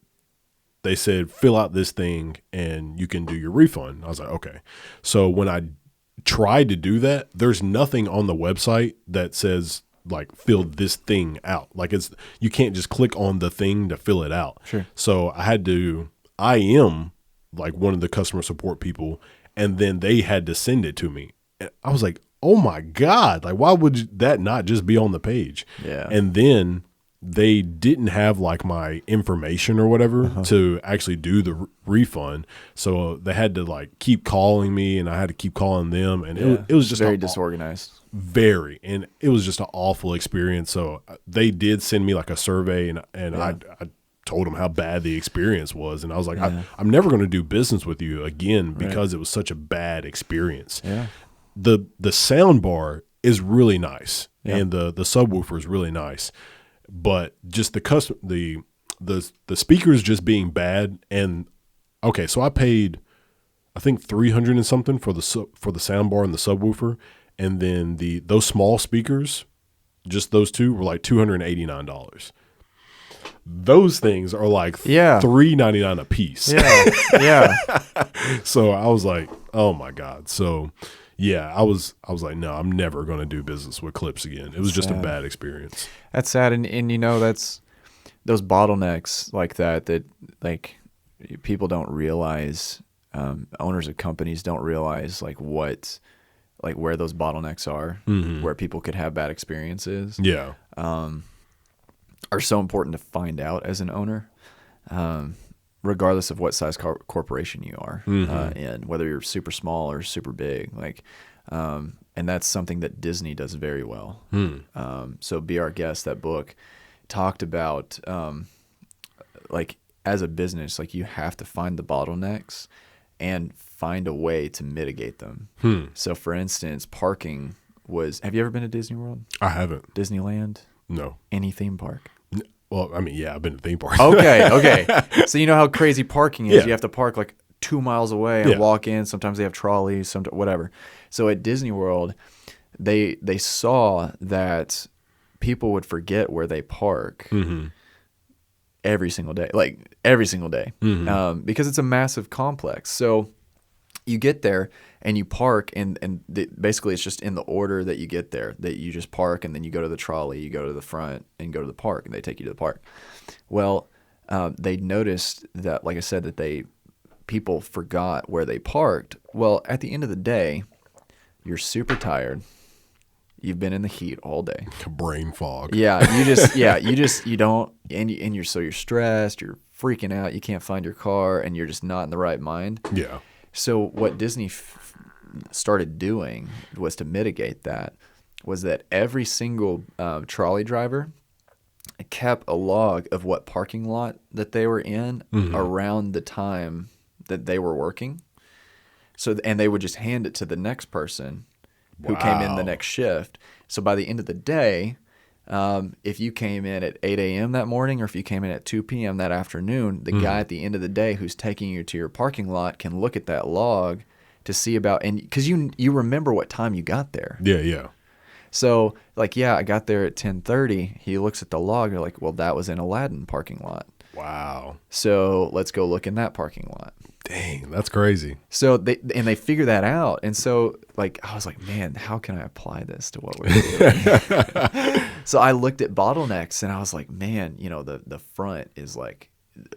they said, fill out this thing and you can do your refund. I was like, okay. So when I tried to do that, there's nothing on the website that says like fill this thing out. Like you can't just click on the thing to fill it out. Sure. So I am like one of the customer support people, and then they had to send it to me. And I was like, oh my God, like why would that not just be on the page? Yeah. And then they didn't have like my information or whatever to actually do the refund. So they had to like keep calling me, and I had to keep calling them. And it was just very disorganized. And it was just an awful experience. So they did send me like a survey, and I told them how bad the experience was. And I was like, I'm never going to do business with you again because it was such a bad experience. Yeah. The sound bar is really nice, and the subwoofer is really nice, but just the speakers just being bad. And okay, so I paid, I think $300 and something for the sound bar and the subwoofer, and then those small speakers, just those two, were like $289. Those things are like $399 a piece. Yeah. So I was like, oh my God. So yeah, I was like, no, I'm never going to do business with Clips again. It was just a bad experience. That's sad. And that's those bottlenecks like that like people don't realize, owners of companies don't realize like where those bottlenecks are, where people could have bad experiences. Yeah. Are so important to find out as an owner, regardless of what size corporation you are, and whether you're super small or super big. Like, and that's something that Disney does very well. So Be Our Guest, that book, talked about like as a business, like you have to find the bottlenecks and find a way to mitigate them. So for instance, parking was. Have you ever been to Disney World? I haven't. Disneyland. No. Any theme park? Well, I mean, yeah, I've been to theme parks. Okay. So you know how crazy parking is. Yeah. You have to park like 2 miles away and walk in. Sometimes they have trolleys, whatever. So at Disney World, they saw that people would forget where they park every single day, because it's a massive complex. So you get there and you park, and basically it's just in the order that you get there, that you just park, and then you go to the trolley, you go to the front, and go to the park, and they take you to the park. Well, they noticed that, like I said, that people forgot where they parked. Well, at the end of the day, you're super tired. You've been in the heat all day. Brain fog. Yeah, you don't, and you're stressed, you're freaking out, you can't find your car, and you're just not in the right mind. Yeah. So what Disney started doing was to mitigate that, was that every single trolley driver kept a log of what parking lot that they were in around the time that they were working. So, and they would just hand it to the next person who came in the next shift. So by the end of the day, if you came in at 8 a.m. that morning, or if you came in at 2 p.m. that afternoon, the guy at the end of the day who's taking you to your parking lot can look at that log to see about, and because you remember what time you got there. Yeah. So like, I got there at 10:30. He looks at the log. They're like, well, that was in Aladdin parking lot. Wow. So let's go look in that parking lot. Dang, that's crazy. So they figure that out. And so like, I was like, man, how can I apply this to what we're doing? So I looked at bottlenecks and I was like, man, the front is like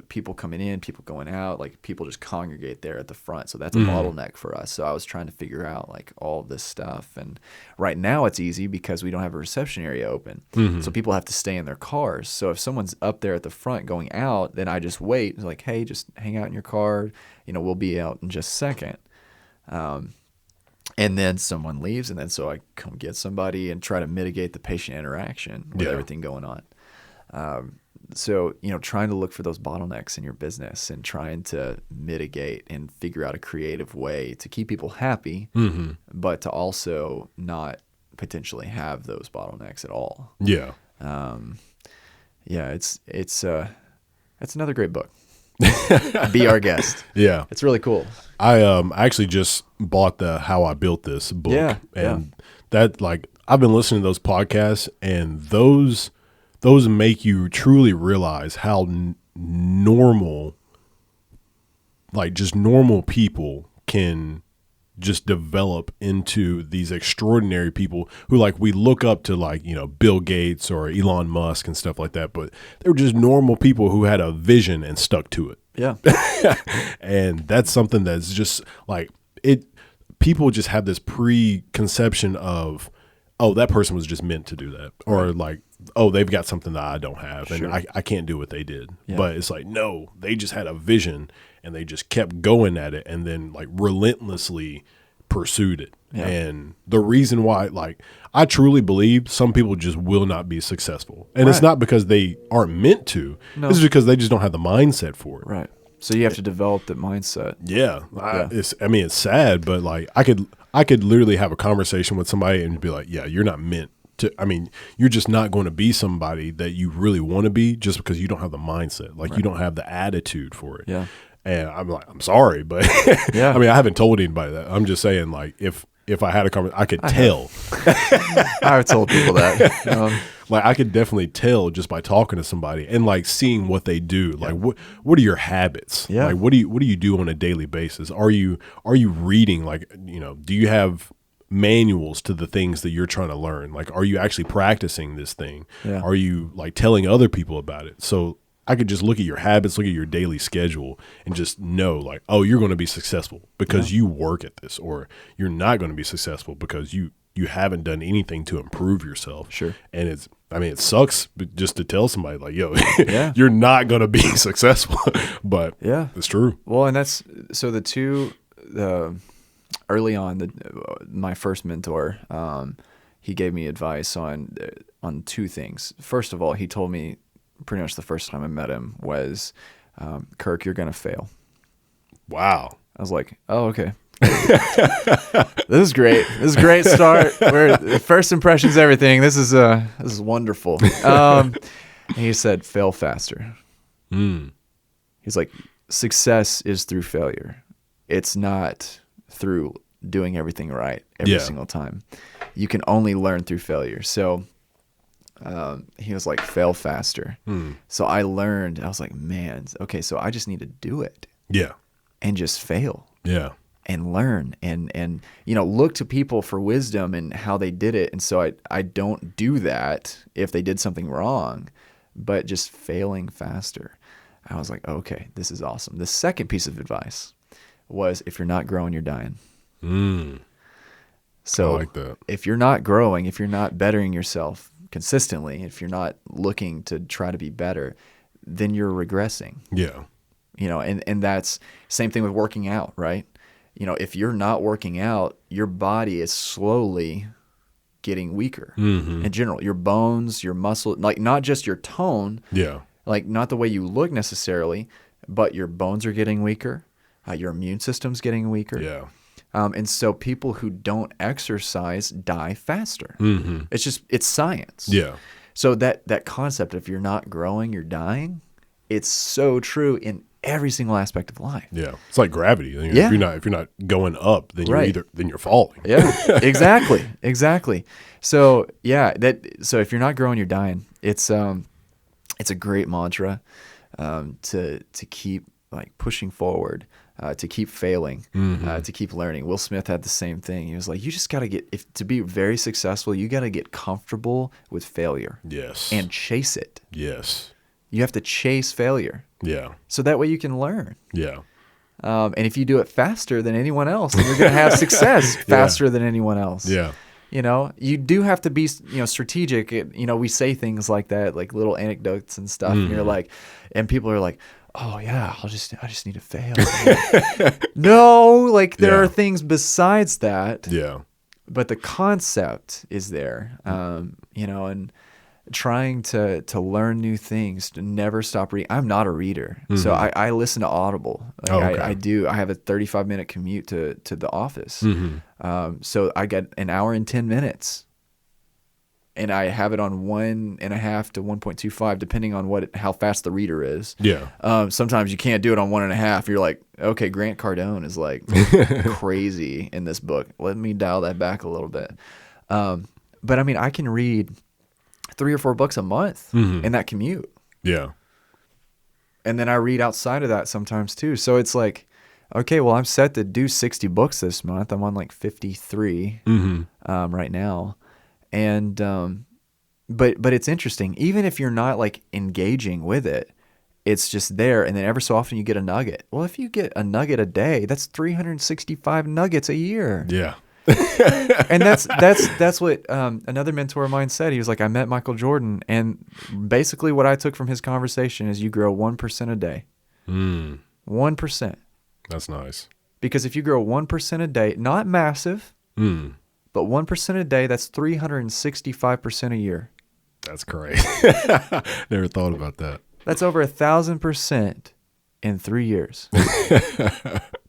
people coming in, people going out, like people just congregate there at the front. So that's a bottleneck for us. So I was trying to figure out like all of this stuff. And right now it's easy because we don't have a reception area open. So people have to stay in their cars. So if someone's up there at the front going out, then I just wait. It's like, hey, just hang out in your car. We'll be out in just a second. And then someone leaves, and then so I come get somebody and try to mitigate the patient interaction with everything going on. So, trying to look for those bottlenecks in your business and trying to mitigate and figure out a creative way to keep people happy, but to also not potentially have those bottlenecks at all. Yeah. It's another great book. Be Our Guest. Yeah. It's really cool. I actually just bought the How I Built This book. And that, like, I've been listening to those podcasts, and those make you truly realize how normal, like just normal people can just develop into these extraordinary people who, like, we look up to, like, Bill Gates or Elon Musk and stuff like that, but they were just normal people who had a vision and stuck to it. Yeah. And that's something that's just like people just have this preconception of, oh, that person was just meant to do that. Or like, oh, they've got something that I don't have and I can't do what they did. Yeah. But it's like, no, they just had a vision and they just kept going at it and then like relentlessly pursued it. Yeah. And the reason why, like, I truly believe some people just will not be successful. And it's not because they aren't meant to. No. It's because they just don't have the mindset for it. Right. So you have to develop that mindset. Yeah. It's sad, but like I could literally have a conversation with somebody and be like, yeah, you're not meant to. I mean, you're just not going to be somebody that you really want to be just because you don't have the mindset. Like you don't have the attitude for it. Yeah. And I'm like, I'm sorry, but I mean, I haven't told anybody that. I'm just saying, like, if I had a conversation, I could tell. I've told people that. Like, I could definitely tell just by talking to somebody and like seeing what they do. Like, what are your habits? Yeah. Like, what do you do on a daily basis? Are you reading? Like, do you have manuals to the things that you're trying to learn? Like, are you actually practicing this thing? Yeah. Are you like telling other people about it? So I could just look at your habits, look at your daily schedule, and just know, like, oh, you're going to be successful because you work at this, or you're not going to be successful because you haven't done anything to improve yourself. Sure. And it sucks just to tell somebody, like, yo, you're not going to be successful. But it's true. Well, and that's so early on, my first mentor, he gave me advice on two things. First of all, he told me, pretty much the first time I met him, was, Kirk, you're going to fail. Wow. I was like, oh, okay. This is great. This is a great start. First impressions, everything. This is wonderful. And he said, fail faster. He's like, success is through failure. It's not through doing everything right every single time. You can only learn through failure. So he was like, fail faster. So I learned, I was like, man, okay, so I just need to do it. Yeah. And just fail. Yeah. And learn and look to people for wisdom and how they did it. And so I don't do that if they did something wrong, but just failing faster. I was like, okay, this is awesome. The second piece of advice was, if you're not growing, you're dying. So I like that. If you're not growing, if you're not bettering yourself consistently, if you're not looking to try to be better, then you're regressing. Yeah. And that's same thing with working out, right? If you're not working out, your body is slowly getting weaker in general. Your bones, your muscle, like not just your tone, like not the way you look necessarily, but your bones are getting weaker. Your immune system's getting weaker. Yeah. And so people who don't exercise die faster. It's science. Yeah. So that concept, if you're not growing, you're dying, it's so true in every single aspect of life. Yeah. It's like gravity. If you're not going up, then you're falling. Yeah. Exactly. So so if you're not growing, you're dying. It's a great mantra to keep like pushing forward, to keep failing, to keep learning. Will Smith had the same thing. He was like, you just got to to be very successful, you got to get comfortable with failure. Yes. And chase it. Yes. You have to chase failure. Yeah. So that way you can learn. Yeah. And if you do it faster than anyone else, then you're going to have success faster than anyone else. Yeah. You do have to be, strategic. We say things like that, like little anecdotes and stuff. And you're like, and people are like, oh yeah, I just need to fail. No, like there are things besides that. Yeah. But the concept is there, and trying to learn new things, to never stop reading. I'm not a reader, so I listen to Audible. I do. I have a 35-minute commute to the office, so I get an hour and 10 minutes, and I have it on 1.5 to 1.25, depending on how fast the reader is. Yeah. Sometimes you can't do it on 1.5. You're like, okay, Grant Cardone is like crazy in this book. Let me dial that back a little bit. But I mean, I can read 3 or 4 books a month in that commute. Yeah. And then I read outside of that sometimes too. So it's like, okay, well, I'm set to do 60 books this month. I'm on like 53 right now. And but it's interesting. Even if you're not like engaging with it, it's just there. And then every so often you get a nugget. Well, if you get a nugget a day, that's 365 nuggets a year. Yeah. And that's what another mentor of mine said. He was like, I met Michael Jordan, and basically what I took from his conversation is you grow 1% a day. 1%. That's nice. Because if you grow 1% a day, not massive, but 1% a day, that's 365% a year. That's great. Never thought about that. That's over 1,000% in 3 years.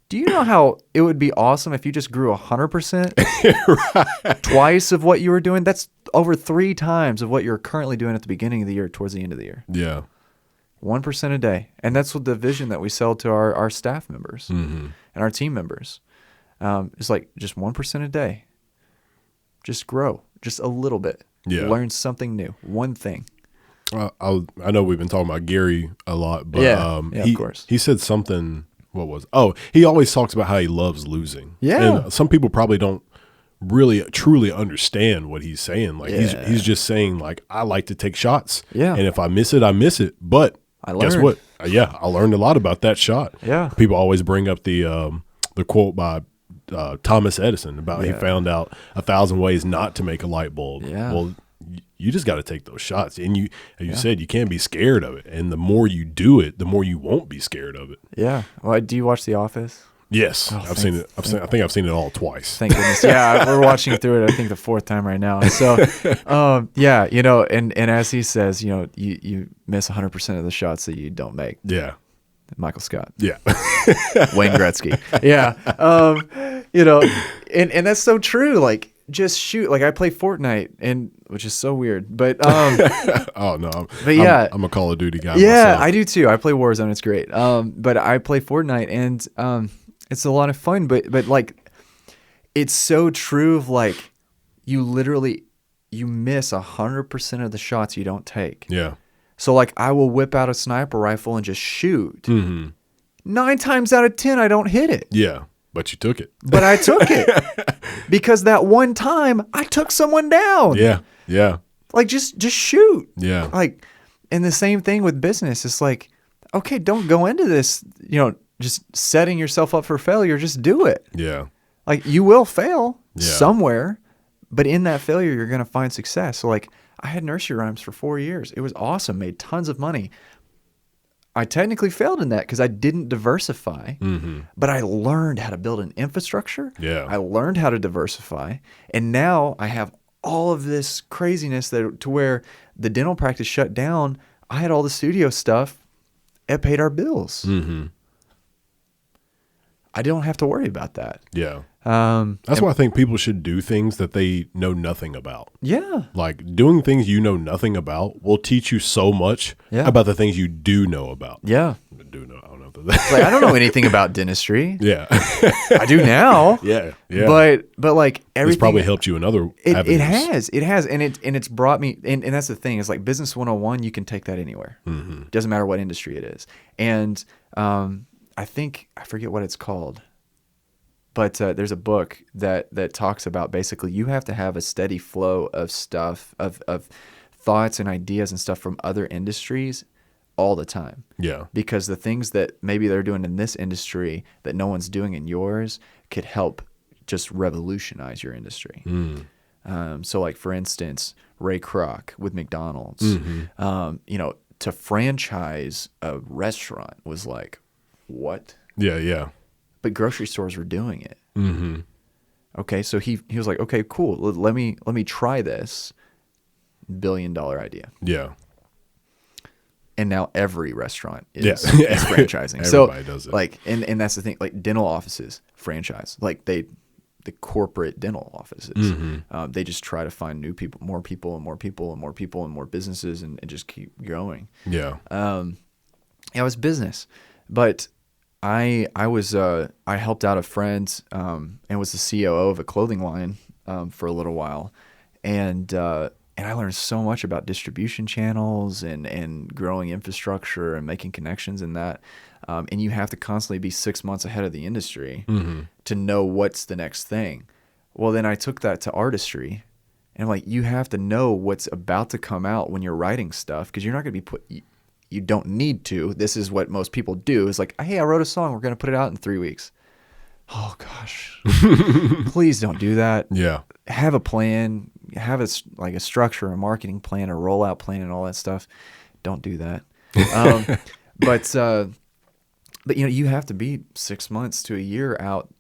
Do you know how it would be awesome if you just grew 100%? Twice of what you were doing? That's over 3 times of what you're currently doing at the beginning of the year towards the end of the year. Yeah. 1% a day. And that's what the vision that we sell to our staff members and our team members. It's like just 1% a day. Just grow just a little bit. Yeah. Learn something new. One thing. I know we've been talking about Gary a lot, but of course. He said something. What was? Oh, he always talks about how he loves losing. Yeah. And some people probably don't really truly understand what he's saying. Like he's just saying like, I like to take shots. Yeah. And if I miss it, I miss it. But guess what? Yeah, I learned a lot about that shot. Yeah. People always bring up the quote by Thomas Edison about he found out 1,000 ways not to make a light bulb. Yeah. Well, you just got to take those shots, and you, as you said, you can't be scared of it. And the more you do it, the more you won't be scared of it. Yeah. Well, do you watch The Office? Yes, I've seen it. I think I've seen it all twice. Thank goodness. Yeah, we're watching through it. I think the 4th time right now. So, yeah, and as he says, you miss 100% of the shots that you don't make. Yeah. Michael Scott. Yeah. Wayne Gretzky. Yeah. and that's so true. Like, just shoot. Like, I play Fortnite, which is so weird, but oh no, but yeah, I'm a Call of Duty guy. Yeah, myself. I do too. I play Warzone. It's great. But I play Fortnite, and it's a lot of fun. But like, it's so true. Of like, you miss 100% of the shots you don't take. Yeah. So like, I will whip out a sniper rifle and just shoot. 9 times out of 10, I don't hit it. Yeah. But you took it. But I took it because that one time I took someone down. Yeah. Yeah. Like, just shoot. Yeah. Like, and the same thing with business. It's like, okay, don't go into this, just setting yourself up for failure. Just do it. Yeah. Like, you will fail somewhere, but in that failure, you're going to find success. So like, I had nursery rhymes for 4 years. It was awesome. Made tons of money. I technically failed in that because I didn't diversify, but I learned how to build an infrastructure. Yeah. I learned how to diversify. And now I have all of this craziness to where the dental practice shut down. I had all the studio stuff. It paid our bills. I don't have to worry about that. Yeah. That's why I think people should do things that they know nothing about. Yeah. Like, doing things you know nothing about will teach you so much about the things you do know about. Yeah. I do know. I don't know if that's Like, I don't know anything about dentistry. Yeah. I do now. Yeah. Yeah. But like, everything. It's probably helped you in other avenues. It has. And it's brought me, and that's the thing, is like Business 101, you can take that anywhere. It doesn't matter what industry it is. And I forget what it's called. But there's a book that talks about basically you have to have a steady flow of stuff, of thoughts and ideas and stuff from other industries all the time. Yeah. Because the things that maybe they're doing in this industry that no one's doing in yours could help just revolutionize your industry. So like, for instance, Ray Kroc with McDonald's, to franchise a restaurant was like, what? Yeah, yeah. But grocery stores were doing it. Okay, so he was like, okay, cool. Let me try this $1 billion idea. Yeah. And now every restaurant is franchising. Everybody does it. Like, and that's the thing. Like, dental offices franchise. Like, the corporate dental offices. They just try to find new people, more people, and more people, and more people, and more businesses, and just keep going. Yeah. It was business, but I helped out a friend and was the COO of a clothing line for a little while, and I learned so much about distribution channels and growing infrastructure and making connections in that. And you have to constantly be 6 months ahead of the industry to know what's the next thing. Well, then I took that to artistry, and I'm like, you have to know what's about to come out when you're writing stuff, because you're not going to be you don't need to. This is what most people do. Is like, hey, I wrote a song. We're going to put it out in 3 weeks. Oh, gosh. Please don't do that. Yeah. Have a plan. Have a structure, a marketing plan, a rollout plan, and all that stuff. Don't do that. But you have to be 6 months to a year out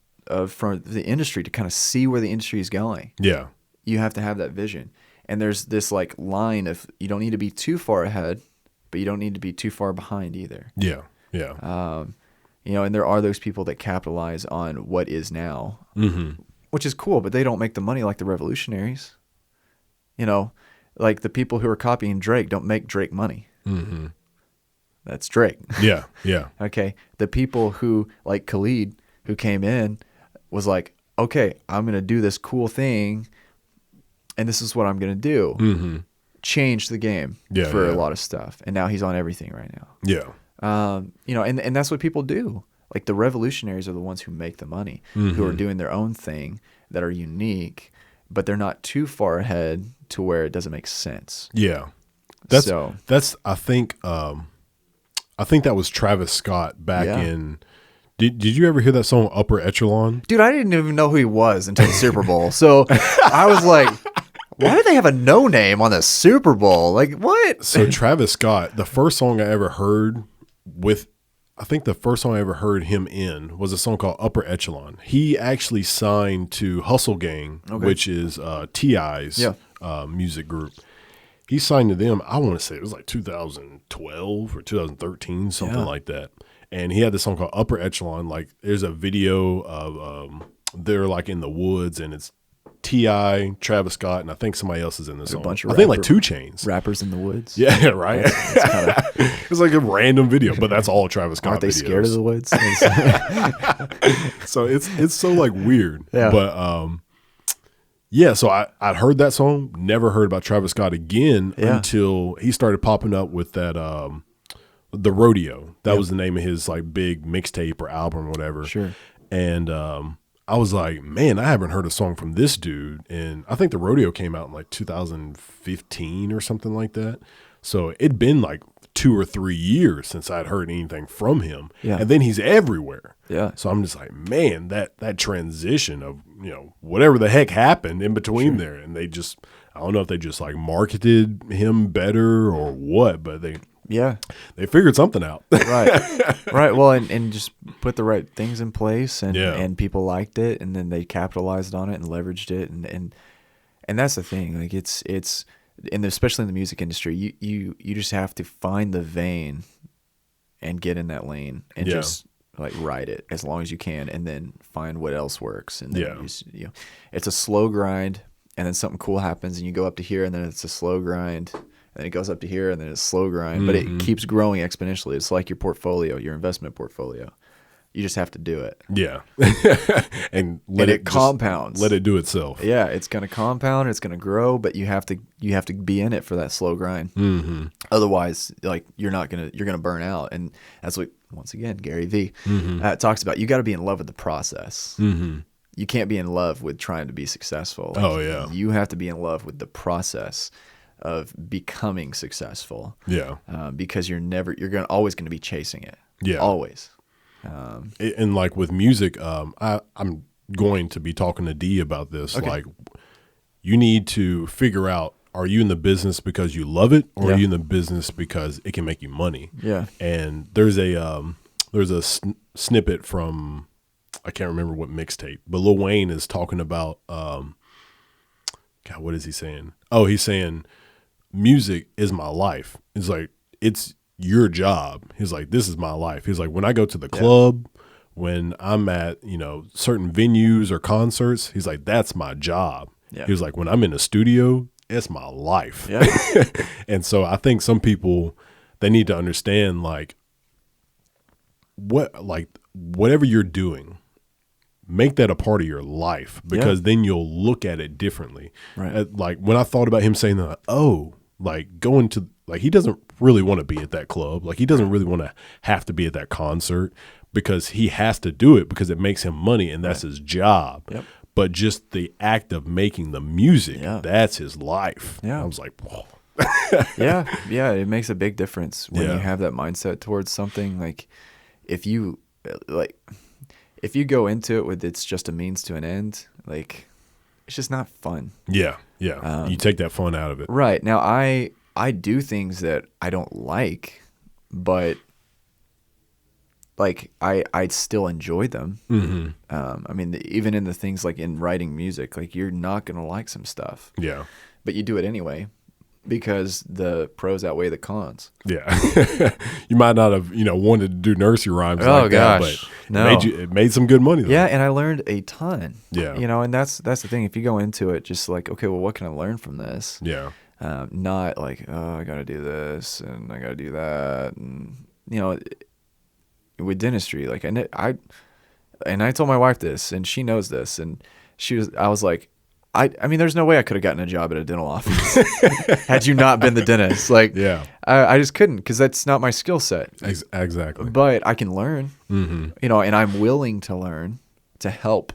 from the industry to kind of see where the industry is going. Yeah. You have to have that vision. And there's this like line of, you don't need to be too far ahead, but you don't need to be too far behind either. Yeah, yeah. And there are those people that capitalize on what is now, which is cool, but they don't make the money like the revolutionaries. Like the people who are copying Drake don't make Drake money. That's Drake. Yeah, yeah. Okay. The people who, like Khalid, who came in, was like, okay, I'm going to do this cool thing, and this is what I'm going to do. Changed the game for a lot of stuff, and now he's on everything right now. Yeah. And that's what people do. Like, the revolutionaries are the ones who make the money, who are doing their own thing that are unique, but they're not too far ahead to where it doesn't make sense. Yeah. That's I think that was Travis Scott back in. Did you ever hear that song Upper Echelon? Dude, I didn't even know who he was until the Super Bowl. So I was like, why do they have a no name on the Super Bowl? Like, what? So Travis Scott, the first song I ever heard him in was a song called Upper Echelon. He actually signed to Hustle Gang, which is T.I.'s music group. He signed to them, I want to say it was like 2012 or 2013, something like that. And he had this song called Upper Echelon. Like, there's a video of they're like in the woods, and it's T.I., Travis Scott, and I think somebody else is in this song. A bunch of I think like 2 Chainz. Rappers in the woods. Yeah, right. It's like a random video, but that's all Travis Scott Aren't they videos. scared of the woods? So it's so like weird. Yeah. But yeah, so I'd heard that song, never heard about Travis Scott again until he started popping up with that The Rodeo. That was the name of his like big mixtape or album or whatever. Sure. And I was like, man, I haven't heard a song from this dude. And I think The Rodeo came out in like 2015 or something like that. So it'd been like 2 or 3 years since I'd heard anything from him. Yeah. And then he's everywhere. Yeah. So I'm just like, man, that transition of, whatever the heck happened in between there. And they just, I don't know if they just like marketed him better or what, but they figured something out. Right. Well, and just put the right things in place, and people liked it, and then they capitalized on it and leveraged it, and that's the thing. Like it's and especially in the music industry, you just have to find the vein and get in that lane and just like ride it as long as you can, and then find what else works. And then it's a slow grind, and then something cool happens, and you go up to here, and then it's a slow grind. And it goes up to here, and then it's a slow grind, but it keeps growing exponentially. It's like your portfolio, your investment portfolio. You just have to do it. Yeah. and it compounds. Let it do itself. Yeah, it's going to compound, it's going to grow, but you have to be in it for that slow grind. Mm-hmm. Otherwise, like you're going to burn out. And that's what, once again, Gary Vee talks about. You got to be in love with the process. Mm-hmm. You can't be in love with trying to be successful. Like, you have to be in love with the process of becoming successful. Yeah. Because you're always going to be chasing it. Yeah. Always. And like with music, I'm going to be talking to Dee about this. Okay. Like, you need to figure out, are you in the business because you love it, or are you in the business because it can make you money? Yeah. And there's a snippet from, I can't remember what mixtape, but Lil Wayne is talking about, God, what is he saying? Oh, he's saying, music is my life. It's like, it's your job. He's like, this is my life. He's like, when I go to the club, when I'm at, certain venues or concerts, he's like, that's my job. Yeah. He was like, when I'm in the studio, it's my life. Yeah. And so I think some people, they need to understand like whatever you're doing, make that a part of your life, because then you'll look at it differently. Right. Like when I thought about him saying that, going to, like, he doesn't really want to be at that club. Like, he doesn't really want to have to be at that concert, because he has to do it because it makes him money, and that's his job. Yep. But just the act of making the music, that's his life. Yeah. I was like, whoa. Yeah, it makes a big difference when you have that mindset towards something. Like, if you go into it with it's just a means to an end, like, it's just not fun. Yeah. You take that fun out of it. Right. Now, I do things that I don't like, but like I still enjoy them. Mm-hmm. I mean, even in the things like in writing music, like you're not going to like some stuff. Yeah. But you do it anyway because the pros outweigh the cons. Yeah. You might not have, wanted to do nursery rhymes like that, but it made some good money though. Yeah, and I learned a ton. Yeah. And that's the thing. If you go into it just like, okay, well, what can I learn from this? Yeah. Not like, oh, I got to do this and I got to do that. And, with dentistry, like I told my wife this, and she knows this, and I was like, I mean, there's no way I could have gotten a job at a dental office had you not been the dentist. Like, I just couldn't, because that's not my skill set. Exactly. But I can learn, and I'm willing to learn to help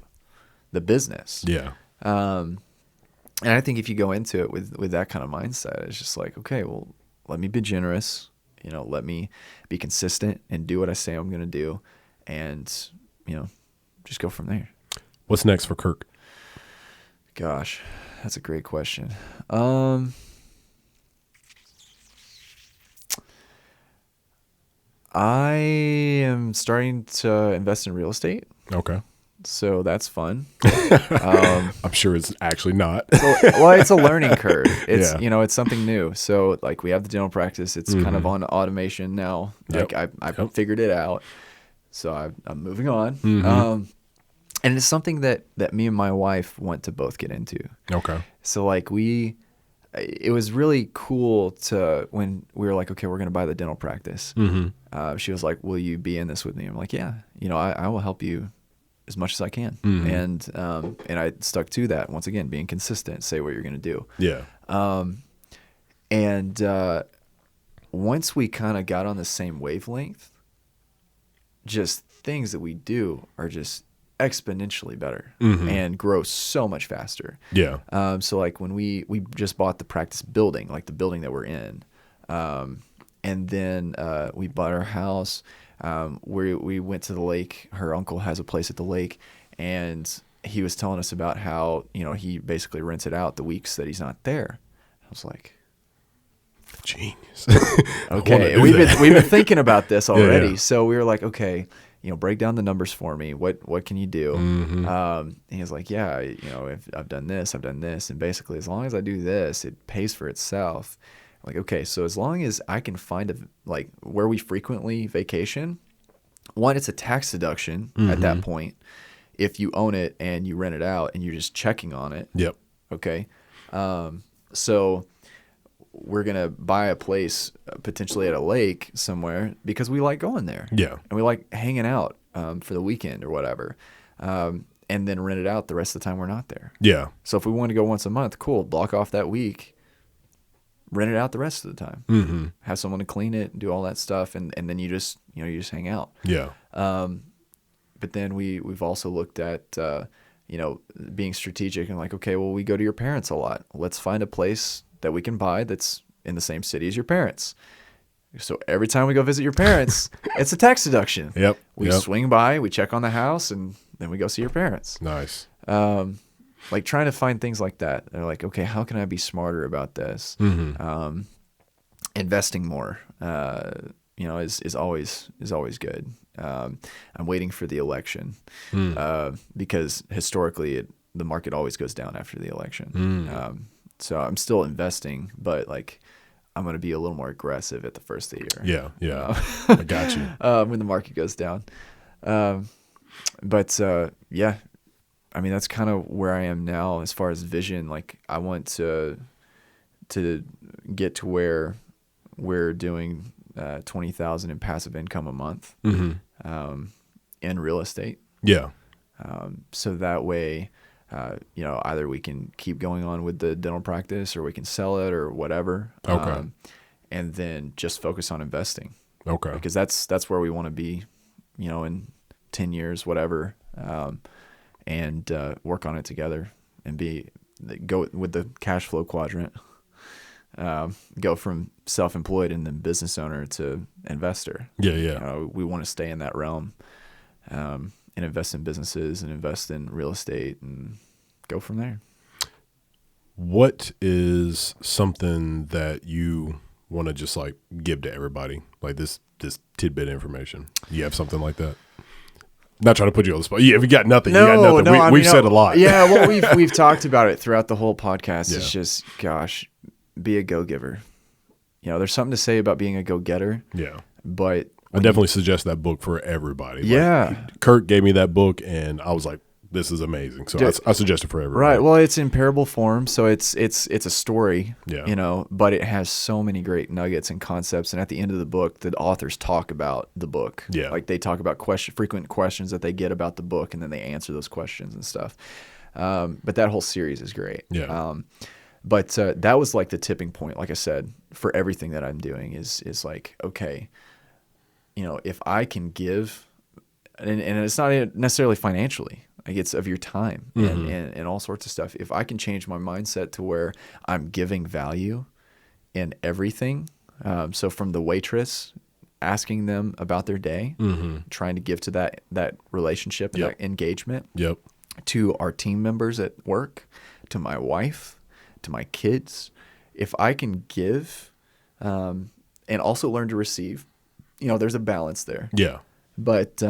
the business. Yeah. And I think if you go into it with that kind of mindset, it's just like, okay, well, let me be generous, let me be consistent and do what I say I'm going to do, and, just go from there. What's next for Kirk? Gosh, that's a great question. I am starting to invest in real estate. Okay. So that's fun. I'm sure it's actually not. It's a learning curve. It's it's something new. So like we have the dental practice. It's kind of on automation now. Like I've figured it out. So I'm moving on. And it's something that me and my wife want to both get into. Okay. So like it was really cool to when we were like, okay, we're going to buy the dental practice. Mm-hmm. She was like, will you be in this with me? I'm like, yeah, I will help you as much as I can. Mm-hmm. And I stuck to that. Once again, being consistent, say what you're going to do. Yeah. Once we kind of got on the same wavelength, just things that we do are just exponentially better and grow so much faster. Yeah. So like when we just bought the practice building, like the building that we're in, and then we bought our house. We went to the lake. Her uncle has a place at the lake, and he was telling us about how he basically rents it out the weeks that he's not there. I was like, genius. Okay, we've been thinking about this already. Yeah. So we were like, okay, break down the numbers for me. What can you do? And he was like, yeah, if I've done this, and basically as long as I do this, it pays for itself. I'm like, okay, so as long as I can find like where we frequently vacation, one, it's a tax deduction at that point if you own it and you rent it out and you're just checking on it. Yep. Okay. So we're going to buy a place potentially at a lake somewhere because we like going there. Yeah. And we like hanging out for the weekend or whatever. And then rent it out the rest of the time we're not there. Yeah. So if we want to go once a month, cool. Block off that week, rent it out the rest of the time. Mm-hmm. Have someone to clean it and do all that stuff. And then you just hang out. Yeah. But then we've also looked at, being strategic and like, okay, well, we go to your parents a lot. Let's find a place that we can buy that's in the same city as your parents. So every time we go visit your parents, it's a tax deduction. Yep. We swing by, we check on the house, and then we go see your parents. Nice. Like trying to find things like that. They're like, okay, how can I be smarter about this? Mm-hmm. Investing more, is always good. I'm waiting for the election because historically the market always goes down after the election. So I'm still investing, but like I'm going to be a little more aggressive at the first of the year. Yeah. I got you. When the market goes down. But I mean, that's kind of where I am now as far as vision. Like I want to get to where we're doing 20,000 in passive income a month in real estate. Yeah. So that way, either we can keep going on with the dental practice or we can sell it or whatever. Okay. And then just focus on investing. Okay. Because that's where we want to be, in 10 years, whatever. And work on it together and go with the cash flow quadrant. Go from self-employed and then business owner to investor. Yeah. We want to stay in that realm. And invest in businesses and invest in real estate and go from there. What is something that you want to just like give to everybody? Like this tidbit information. You have something like that? Not trying to put you on the spot. Yeah, if you got nothing, you got nothing. We've said a lot. Yeah, well, we've talked about it throughout the whole podcast. Yeah. It's just, gosh, be a go-giver. There's something to say about being a go-getter. Yeah. But I definitely suggest that book for everybody. Yeah. Like, Kirk gave me that book, and I was like, this is amazing. So I suggest it for everybody. Right. Well, it's in parable form, so it's a story, yeah. But it has so many great nuggets and concepts. And at the end of the book, the authors talk about the book. Yeah. Like they talk about frequent questions that they get about the book, and then they answer those questions and stuff. But that whole series is great. Yeah. But that was like the tipping point, like I said, for everything that I'm doing is like, okay, if I can give, and it's not necessarily financially, like it's of your time and all sorts of stuff. If I can change my mindset to where I'm giving value in everything, so from the waitress, asking them about their day, trying to give to that relationship and that engagement, to our team members at work, to my wife, to my kids, if I can give and also learn to receive, there's a balance there. Yeah. But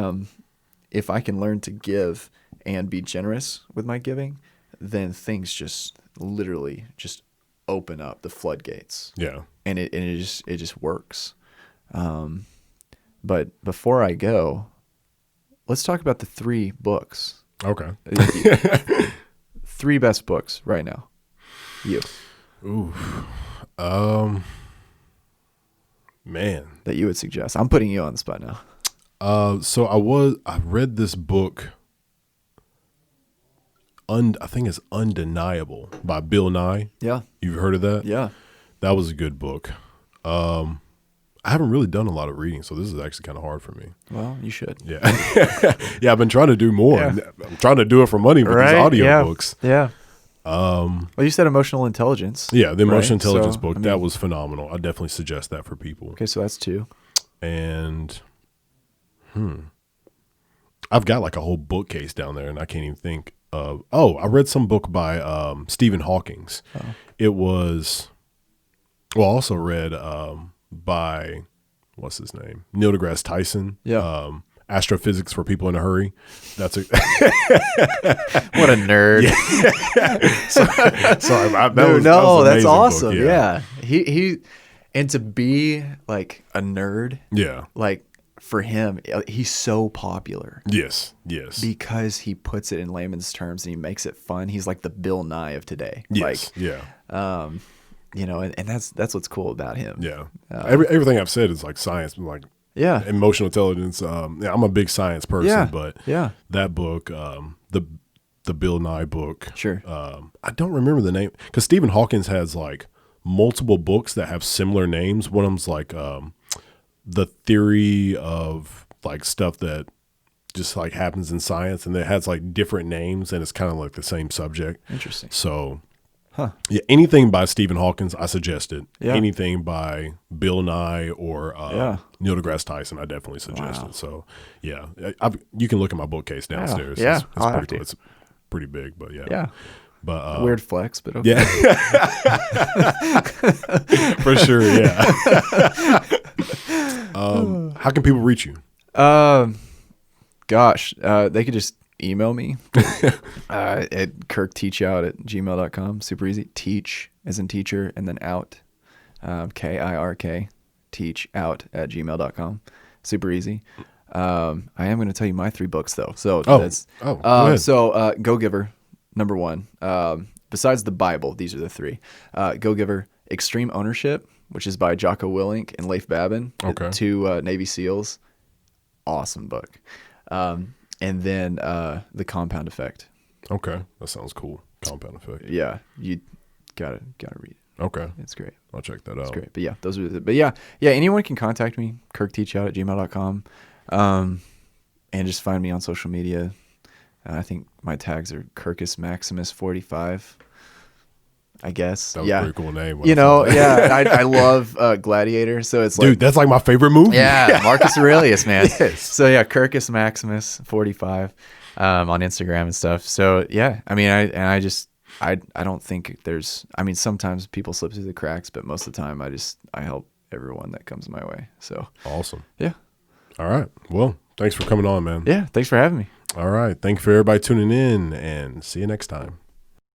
if I can learn to give and be generous with my giving, then things just literally just open up the floodgates. Yeah. And it just works. But before I go, let's talk about the 3 books Okay. 3 best books right now. You. Ooh. Man. That you would suggest. I'm putting you on the spot now. So I read this book, I think it's Undeniable by Bill Nye. Yeah. You've heard of that? Yeah. That was a good book. I haven't really done a lot of reading, so this is actually kind of hard for me. Well, you should. Yeah. Yeah, I've been trying to do more. Yeah. I'm trying to do it for money with these audio books. Yeah. Well, you said emotional intelligence. Yeah, the emotional intelligence So, book, that was phenomenal. I definitely suggest that for people. Okay, so that's 2. And I've got like a whole bookcase down there, and I can't even think of. Oh, I read some book by Stephen Hawking's. Oh. It was, well, I also read by, what's his name? Neil deGrasse Tyson. Yeah. Astrophysics for People in a Hurry. That's a What a nerd. sorry. That Dude, was that's an amazing awesome. book, Yeah. He and to be like a nerd, Yeah. like for him, he's so popular Yes. because he puts it in layman's terms and he makes it fun. He's like the Bill Nye of today. Yes. Like, yeah. you know, and that's what's cool about him. Yeah. Everything I've said is like science, like Yeah. emotional intelligence. Yeah, I'm a big science person, Yeah. but Yeah. that book, the Bill Nye book. Sure. I don't remember the name because Stephen Hawkins has like multiple books that have similar names. One of them's like the theory of like stuff that just like happens in science, and it has like different names, and it's kind of like the same subject. Interesting. So, yeah, anything by Stephen Hawkins, I suggest it. Yeah. Anything by Bill Nye or Yeah. Neil deGrasse Tyson, I definitely suggest Wow. it. So, yeah, you can look at my bookcase downstairs. Yeah. It's I'll have pretty cool. to. It's pretty big, but yeah. Yeah. But Weird flex, but okay. yeah, for sure. Yeah. How can people reach you? Gosh, they could just email me at kirkteachout@gmail.com. Super easy. Teach as in teacher, and then out, KIRK, teachout@gmail.com. Super easy. I am going to tell you my 3 books though. So go ahead. so Go Giver, number 1. Besides the Bible, these are the 3. Go Giver, Extreme Ownership, which is by Jocko Willink and Leif Babin, Okay. 2 Navy SEALs. Awesome book. And then The Compound Effect. Okay, that sounds cool. Compound Effect. Yeah, you gotta read it. Okay, It's great. I'll check that out. It's great. But yeah, those are but yeah, anyone can contact me, kirkteachout@gmail.com. And just find me on social media. I think my tags are Kirkus Maximus 45. I guess. That was a pretty cool name. You know, I love Gladiator, so it's like, dude, that's like my favorite movie. yeah, Marcus Aurelius, man. Yes. So yeah, Kirkus Maximus 45 on Instagram and stuff. So yeah, I mean, I don't think there's. I mean, sometimes people slip through the cracks, but most of the time, I help everyone that comes my way. So Awesome. yeah, All right. Well, thanks for coming on, man. yeah. Thanks for having me. All right. Thank you for everybody tuning in, and see you next time.